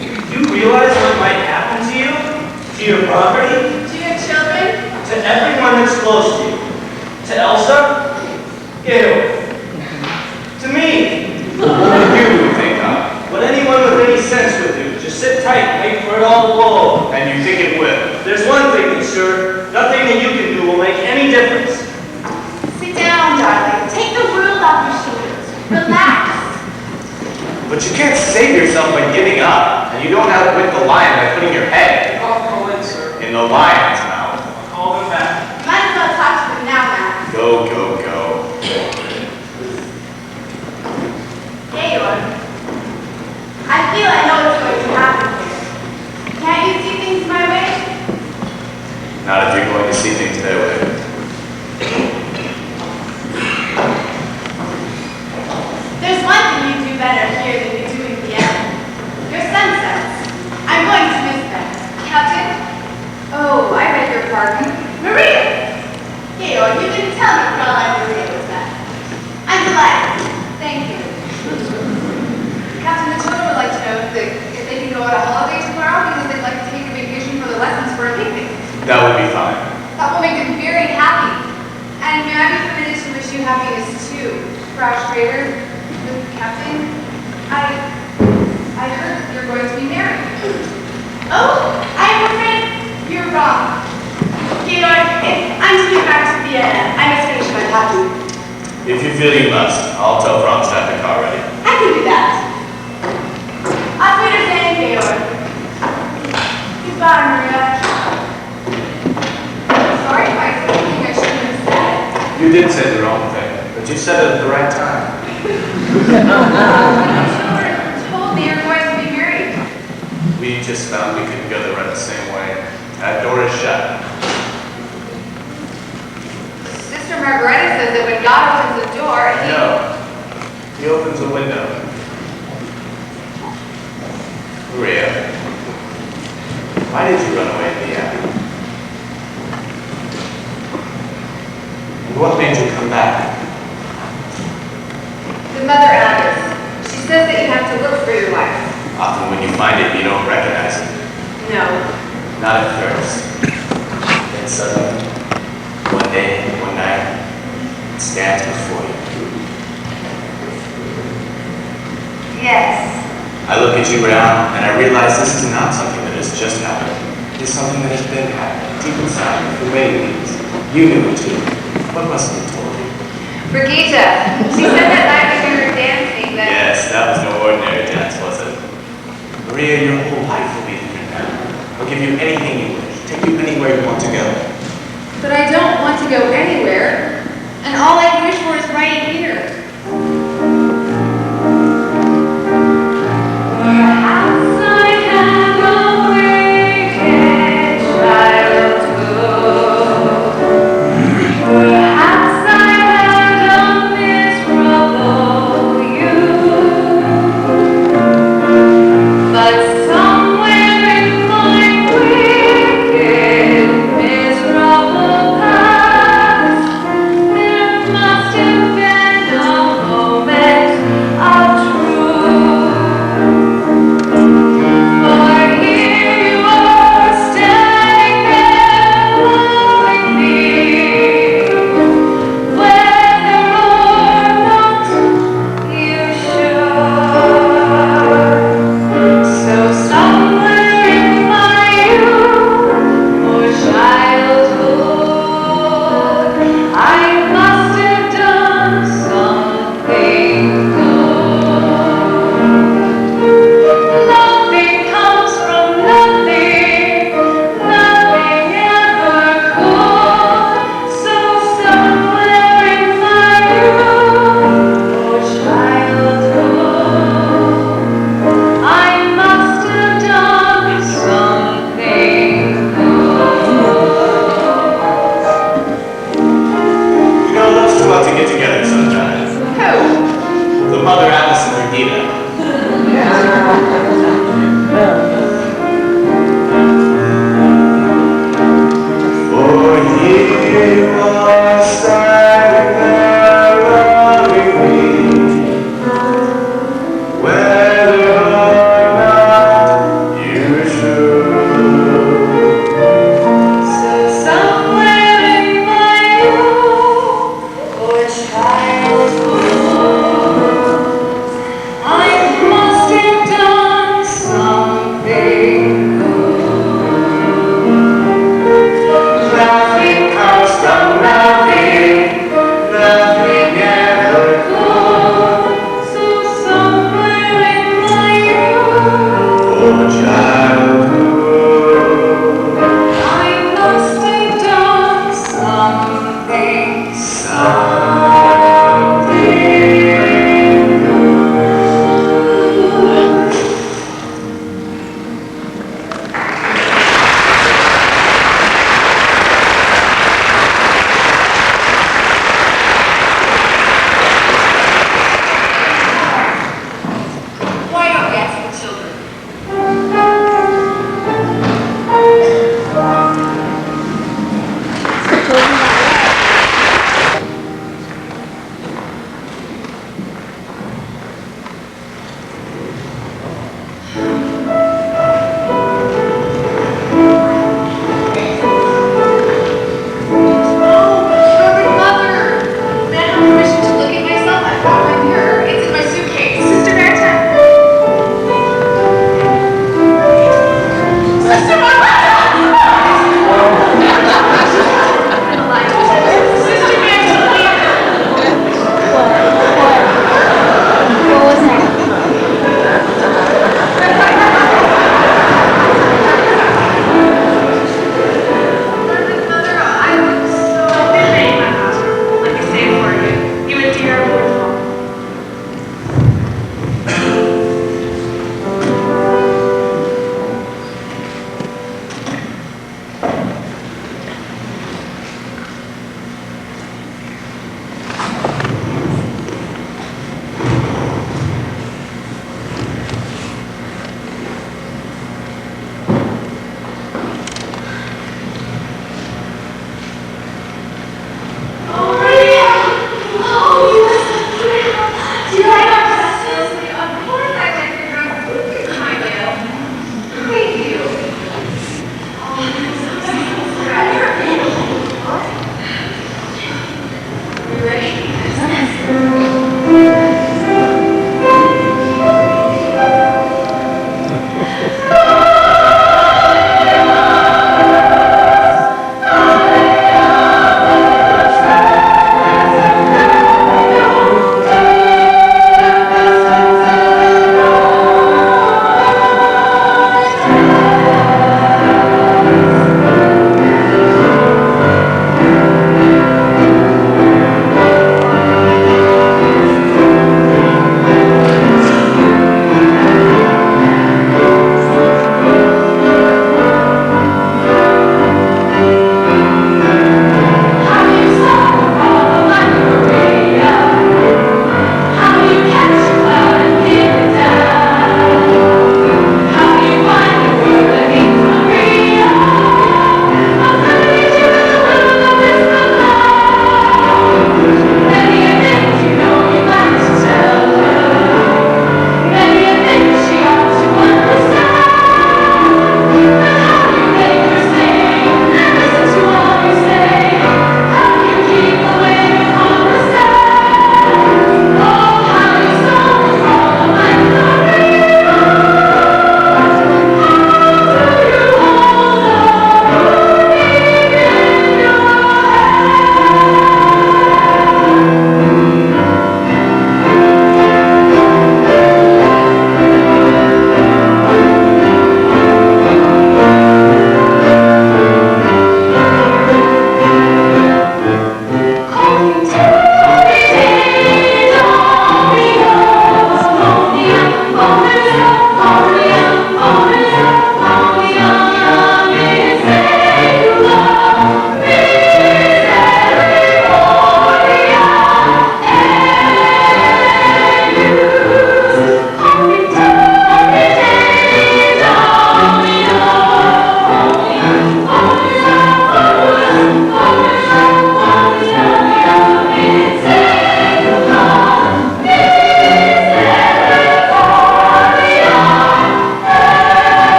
You realize what might happen to you? To your property? To your children? To everyone that's close to you? To Elsa? Gail? To me? You think of. What anyone with any sense would do. Just sit tight and wait for it all to blow over. And you think it will? There's one thing that's sure. Nothing that you can do will make any difference. Sit down, darling. Take the world off your shoulders. Relax. But you can't save yourself by giving up. And you don't outwit the lion by putting your head Call from Berlin, sir. in the lion's mouth. I'll call them back. You might as well talk to them now, Max. Go, go, go. Georg, I feel I know what's going to happen here. Can't you see things my way? Not if you're going to see things their way. There's one thing you do better here than you do in Vienna. Your sunsets. I'm going to miss them. Captain? Oh, I beg your pardon. Maria! Georg, you didn't tell me Fräulein Maria was back. I'm delighted. Thank you. Captain, the children would like to know if they can go on a holiday tomorrow because they'd like to take a vacation for the lessons for a picnic. That would be fine. That will make them very happy. And may I be permitted to wish you happiness too, Frau Schrader, the captain? I heard that you're going to be married. Oh, I'm afraid you're wrong. Georg, if I'm to get back to Vienna, I must finish my packing. If you feel you must, I'll tell Franz to have the car ready. I can do that. Auf Wiedersehen, Georg. Goodbye, Maria. Sorry if I said something I shouldn't have said. You did say the wrong thing, but you said it at the right time. The children told me you're going to be married. We just found we couldn't go there right the same way. That door is shut. Sister Margareta says that when God opens the door, he... No. He opens a window. Maria, why did you run away in the end? And what made you come back? The mother Alice. She says that you have to look for your wife. Often when you find it, you don't recognize it. No. Not at first. Then suddenly, one day, one night, it stands before you. Yes. I look at you around and I realize this is not something that has just happened. It's something that has been happening deep inside you for many weeks. You knew it too. What must have told you? Brigitte. She said that night when we were dancing that... Yes, that was no ordinary dance, was it? Maria, your whole life will be different now. I'll give you anything you wish. Take you anywhere you want to go. But I don't want to go anywhere. And all I wish for is right here. Perhaps I have a wicked childhood. Perhaps I had a miserable youth. But somewhere in my wicked, miserable past, there must have been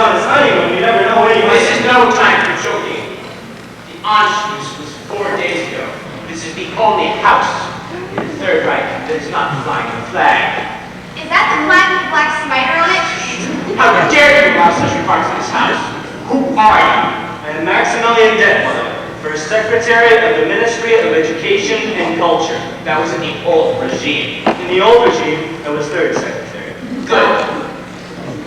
on his honeymoon, you never know where he might... This is no time for joking. The Anschluss was 4 days ago. This is the only house in the Third Reich that is not flying the flag. Is that the flag with the black spider on it? How dare you allow such remarks in this house? Who are you? I am Maximilian Detmold, First Secretary of the Ministry of Education and Culture. That was in the old regime. In the old regime, I was Third Secretary. Good.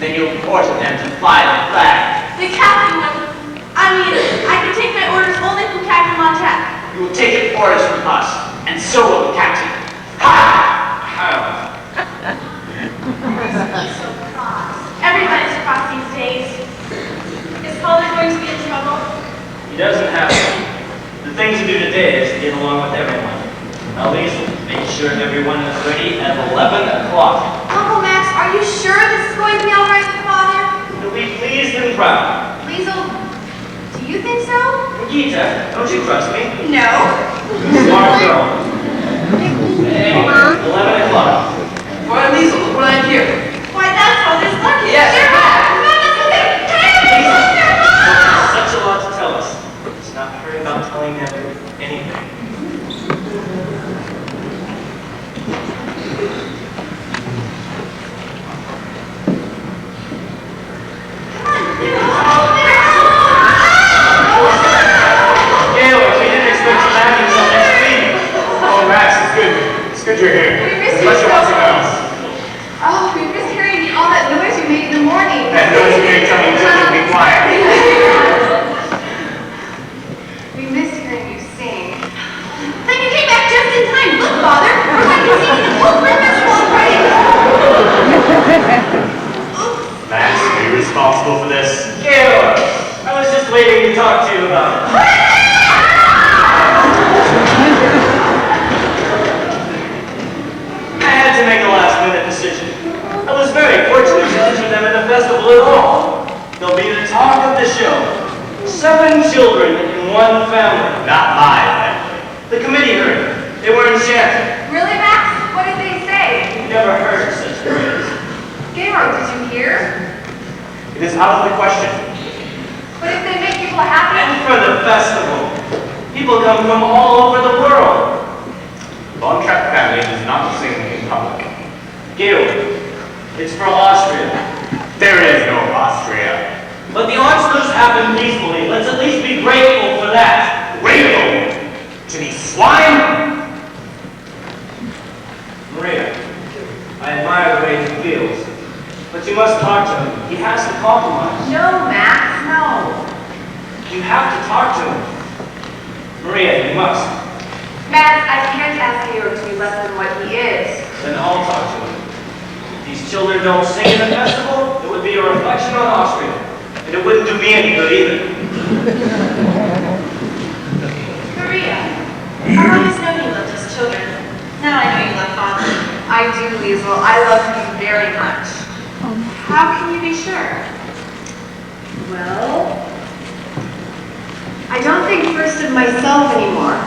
Then you ordered them to fly the flag. The captain would. I mean, I can take my orders only from Captain Montague. You will take orders from us, and so will the captain. Ha! How? So cross. Everybody's cross these days. Is Calder going to be in trouble? He doesn't have to. The thing to do today is to get along with everyone. Now, Liesel, make sure everyone is ready at 11 o'clock. Uncle Max, are you sure this is going to be all right with Father? He'll be pleased and proud. Liesel, do you think so? Gita, don't you trust me? No. Smart girl. Anyway, 11 o'clock. Why, Liesel, look what I have here. Why, that's Father's luggage. Yes. They're back. Come on, let's go get it. Hey, Liesel, look, they're back. such a lot to tell us. Let's not hurry about telling them anything. Gaylord, we didn't expect you back until next week. Oh, Max, it's good. It's good you're here. We missed Unless you you want so something much. else. Oh, we missed hearing all that noise you made in the morning. That noise you made telling me to be quiet. We missed hearing you sing. Then you came back just in time. Look, Father, we're going to be singing the whole breakfast while praying. Max, are you responsible for this? Gaylord, I was just waiting to talk to you about it. I had to make a last-minute decision. I was very fortunate to enter them in the festival at all. They'll be the talk of the show. 7 children in one family. Not my family. The committee heard. They were enchanted. Really, Max? What did they say? Never heard such praise. Gaylord, did you hear? It is out of the question. But if they make people happy, And for the festival, people come from all over the world. Von Trapp family does not sing in public. Gaylord, it's for Austria. There is no Austria. But the Anschluss happened peacefully. Let's at least be grateful for that. Grateful to these swine? Maria, I admire the way he feels. But you must talk to him. He has to compromise. no, Max, no. You have to talk to him. Maria, you must. Max, I can't ask Gaylord to be less than what he is. Then I'll talk to him. If these children don't sing in the festival, it would be a reflection on Austria. And it wouldn't do me any good either. Maria, I've always known you loved us children. Now I know you love Father. I do, Liesel. I love him very much. How can you be sure? Well, I don't think first of myself anymore.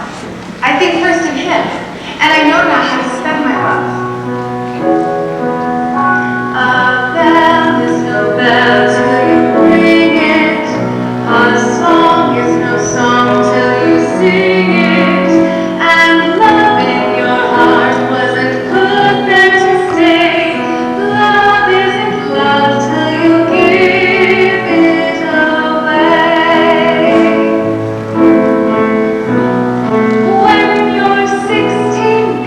I think first of him. And I know now how to spend my love. A bell is no bell till you ring it. A song is no song till you sing it. And love in your heart wasn't put there to stay. Love isn't love till you give it away. When you're 16,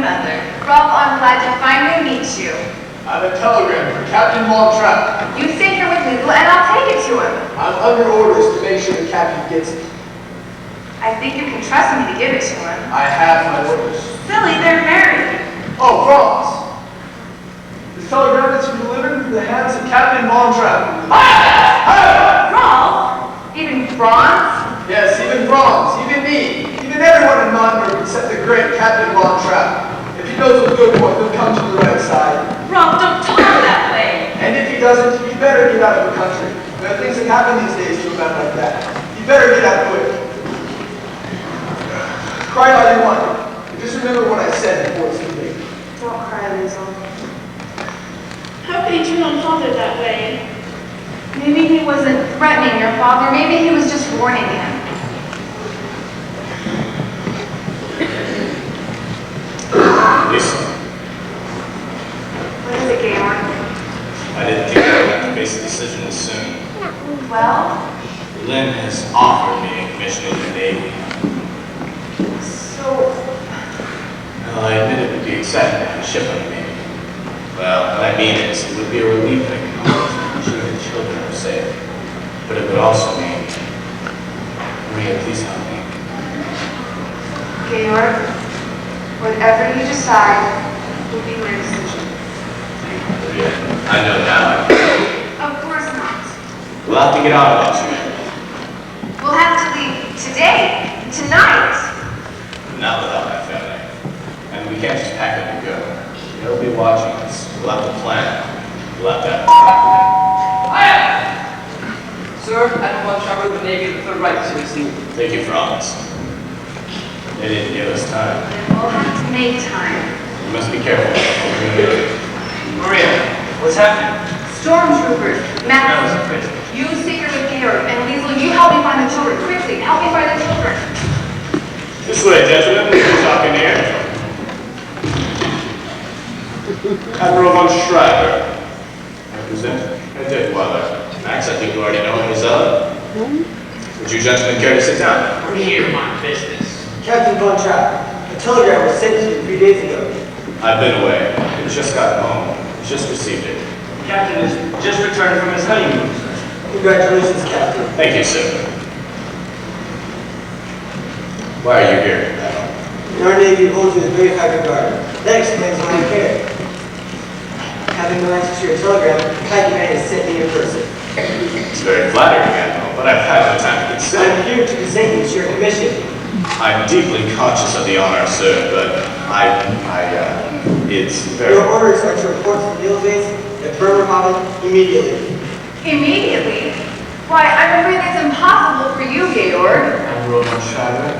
Mother. Rolf, I'm glad to finally meet you. I have a telegram for Captain Von Trapp. You stay here with Liesl and I'll take it to him. I'm under orders to make sure the captain gets it. I think you can trust me to give it to him. I have my orders. Silly, they're married. Oh, Franz! This telegram has been delivered into the hands of Captain Von Trapp. Rolf? Even Franz? Yes, even Franz, even me, even everyone in Nürnberg except the great Captain Von Trapp. If he knows what's good for him, he'll come to the right side. Rolf, don't talk that way. And if he doesn't, you better get out of the country. There are things that happen these days to a man like that. You better get out quick. Cry all you want. But just remember what I said before it's too late. Don't cry, Liesl. How could he turn on Father that way? Maybe he wasn't threatening your father. Maybe he was just warning him. Listen, What is it, Georg? I didn't think I would have to face a decision this soon. Well, Lynn has offered me a commission in the Navy. so... Well, I admit it would be exciting to have a ship on the Navy. Well, what I mean is, it would be a relief that could ensure the children are safe. But it would also mean, Maria, please help me. Georg, whatever you decide will be my decision. Maria, I know now. Of course not. We'll have to get out of Austria. We'll have to leave today, tonight. Not without my family. And we can't just pack up and go. They'll be watching us. We'll have to plan. We'll have to have Sir, Admiral Von Trapp of the Navy, the third right to receive. Thank you, Franz. They didn't give us time. We'll have to make time. We must be careful. Maria, what's happening? Stormtroopers, That was Matt, crazy. you stay here with Georg, and Liesl, you help me find the children. Quickly, help me find the children. This way, gentlemen. We're talking here. Admiral von Schreiber. Represent Dick Weller. Max, I think you already know him as Would you gentlemen care to sit down? We're here on business. Captain Von Trapp, a telegram was sent to you 3 days ago. I've been away. I just got home. Just received it. The captain has just returned from his honeymoon, sir. Congratulations, Captain. Thank you, sir. Why are you here, Admiral? In our Navy holds you in very high regard. That explains why you care. Having no answer to your telegram, the High Command has sent me in person. It's very flattering, Admiral, but I've had no time to consider. I'm here to present you to your commission. I'm deeply conscious of the honor, sir, but it's very... Your orders are to report to the naval base at Bremerhaven immediately. Immediately? Why, I'm afraid that's impossible for you, Georg. Admiral von Schreiber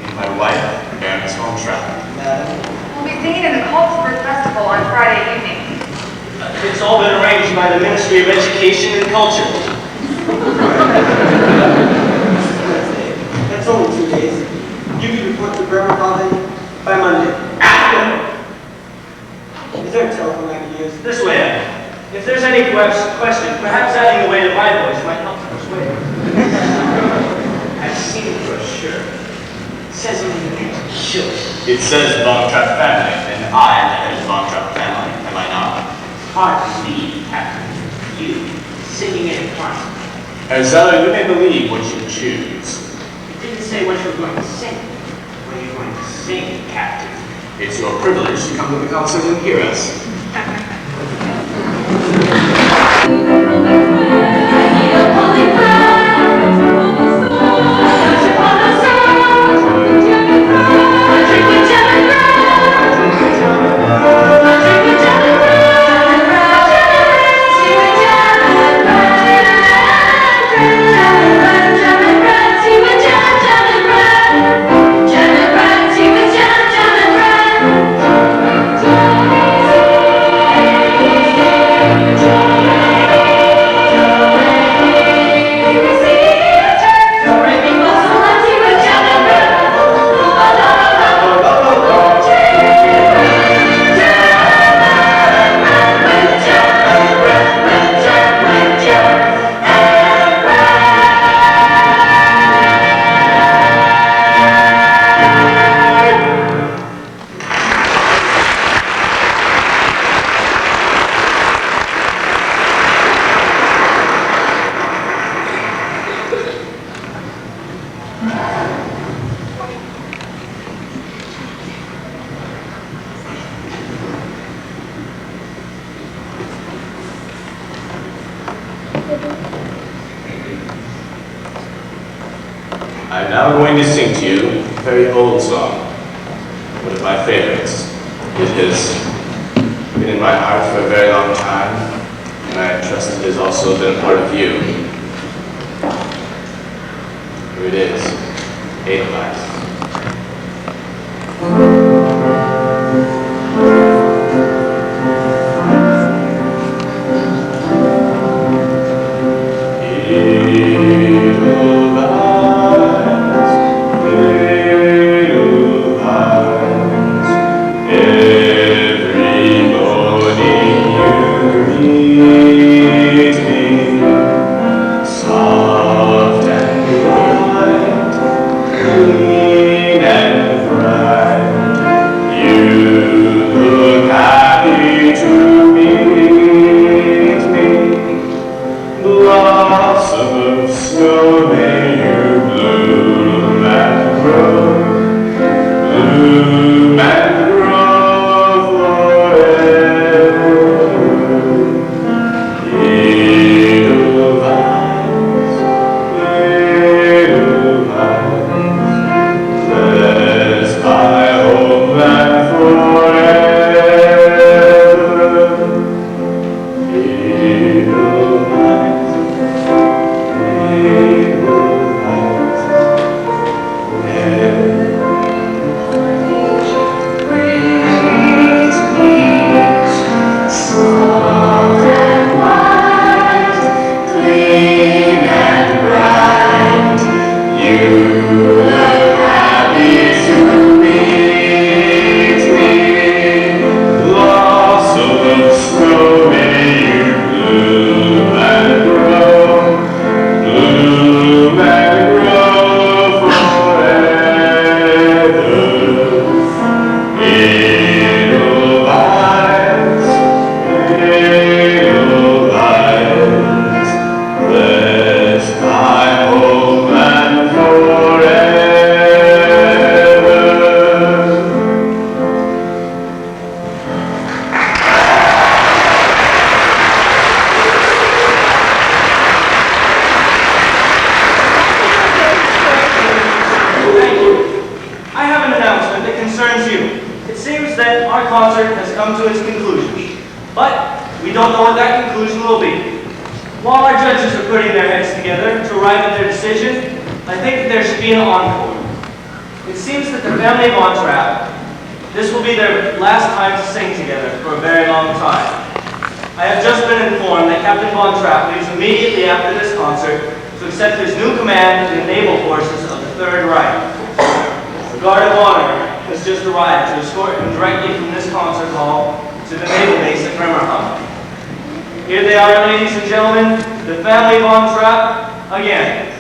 and my wife, Baroness von Trapp. Madam, We'll be singing in the Coltsburg Festival on Friday evening. It's all been arranged by the Ministry of Education and Culture. that's only 2 days. You can report to Bremerhaven by Monday. Is there a telephone I can use? This way, Ed. If there's any question, perhaps adding the way to my voice might help to persuade. I've seen the brochure. It says on the name, sure. It says Von Trapp family, and I am the head of Von Trapp family, am I not? Hard to believe, Captain. You, singing in front. Arizona, you may believe what you choose. It didn't say what you were going to sing. What are you going to sing, Captain? It's your privilege to come to the concert and hear us. I'm now going to sing to you a very old song, one of my favorites. It has been in my heart for a very long time, and I trust it has also been a part of you. Here it is, Edelweiss. Here they are, ladies and gentlemen, the family Von Trapp, again.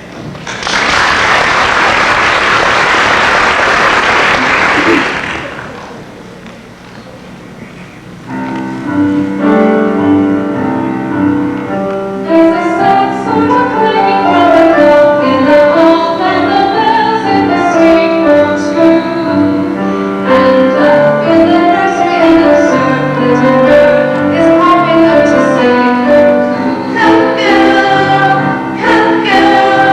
Come, girl,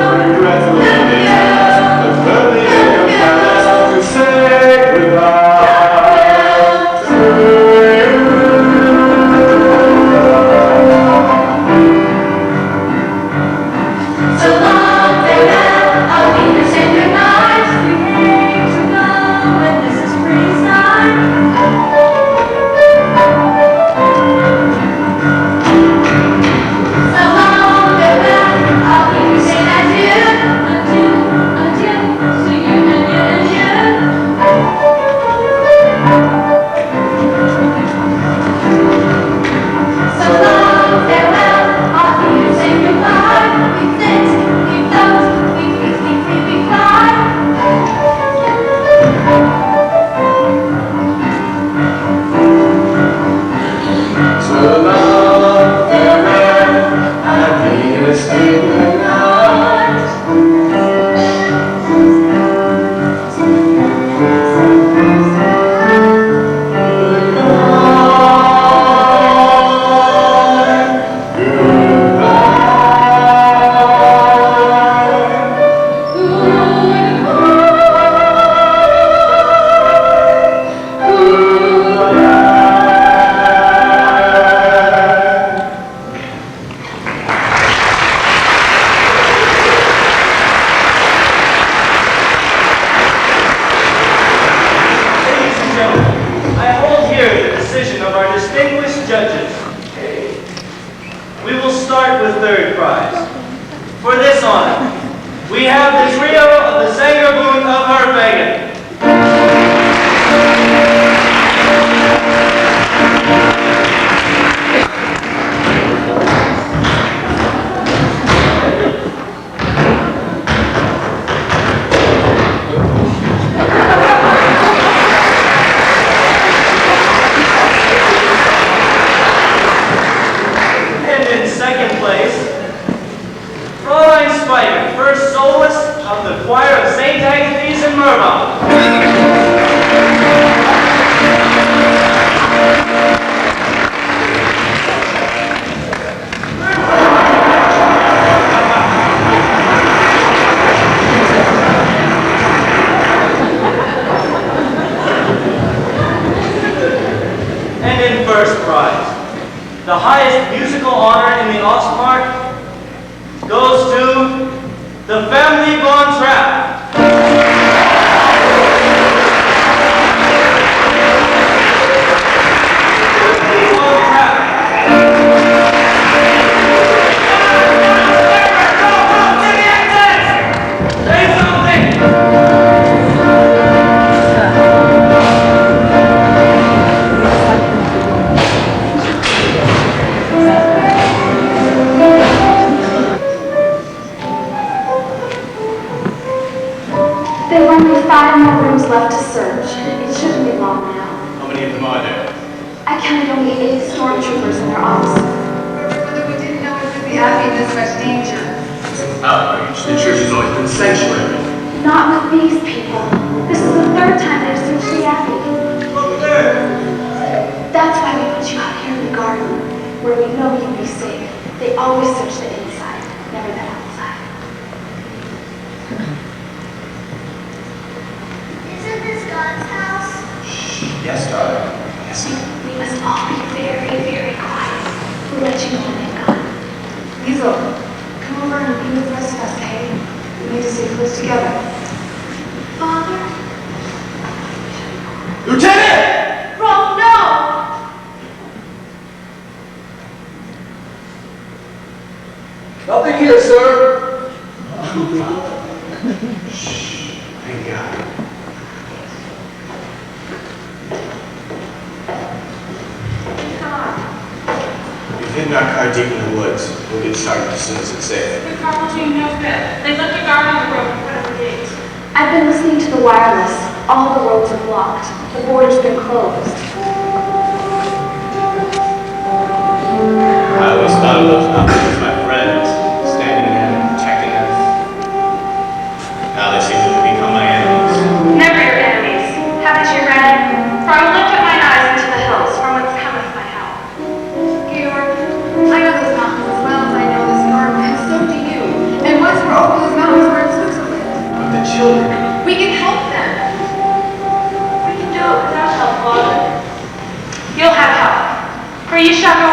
our distinguished judges. We will start with third prize. For this honor, we have the trio of the Sangerboon of Harpagan. First soloist of the choir of St. Agatha's in Murdoch. And in first prize, the highest musical honor in the Ostmark goes to the family Von Trapp. Left to search. It shouldn't be long now. How many of them are there? I counted only 8 stormtroopers and their officers. Further, we didn't know it would be Abby in this much danger. Outrage. The church has always been sanctuary. Not with these people. This is the 3rd time they've searched the Abbey. Look there. That's why we put you out here in the garden, where we know you'll be safe. They always search the inside, never the outside. Isn't this God's house? Yes, darling. Yes. We must all be very, very quiet. We'll let you know when they've gone. Liesl, come over and be with the rest of us, okay? We need to stay close together. Father? Lieutenant! Rolf, no! Nothing here, sir. Thank God. We've hidden our car deep in the woods. We'll get started as soon as it's safe. The car team knows that. They left a guard on the road in front of the gate. I've been listening to the wireless. All the roads are blocked. The border's been closed. I always thought of those mountains as my friends, standing there and protecting us. Now they seem to have become my enemies. Never your enemies. Haven't you read? For I will lift up mine eyes into the hills, from whence cometh my help. Georg, I know those mountains as well as I know this garden, and so do you. And once we're over those mountains, we're in Switzerland. But the children. We can help them. We can do it without help, Father. You'll have help, for you shall go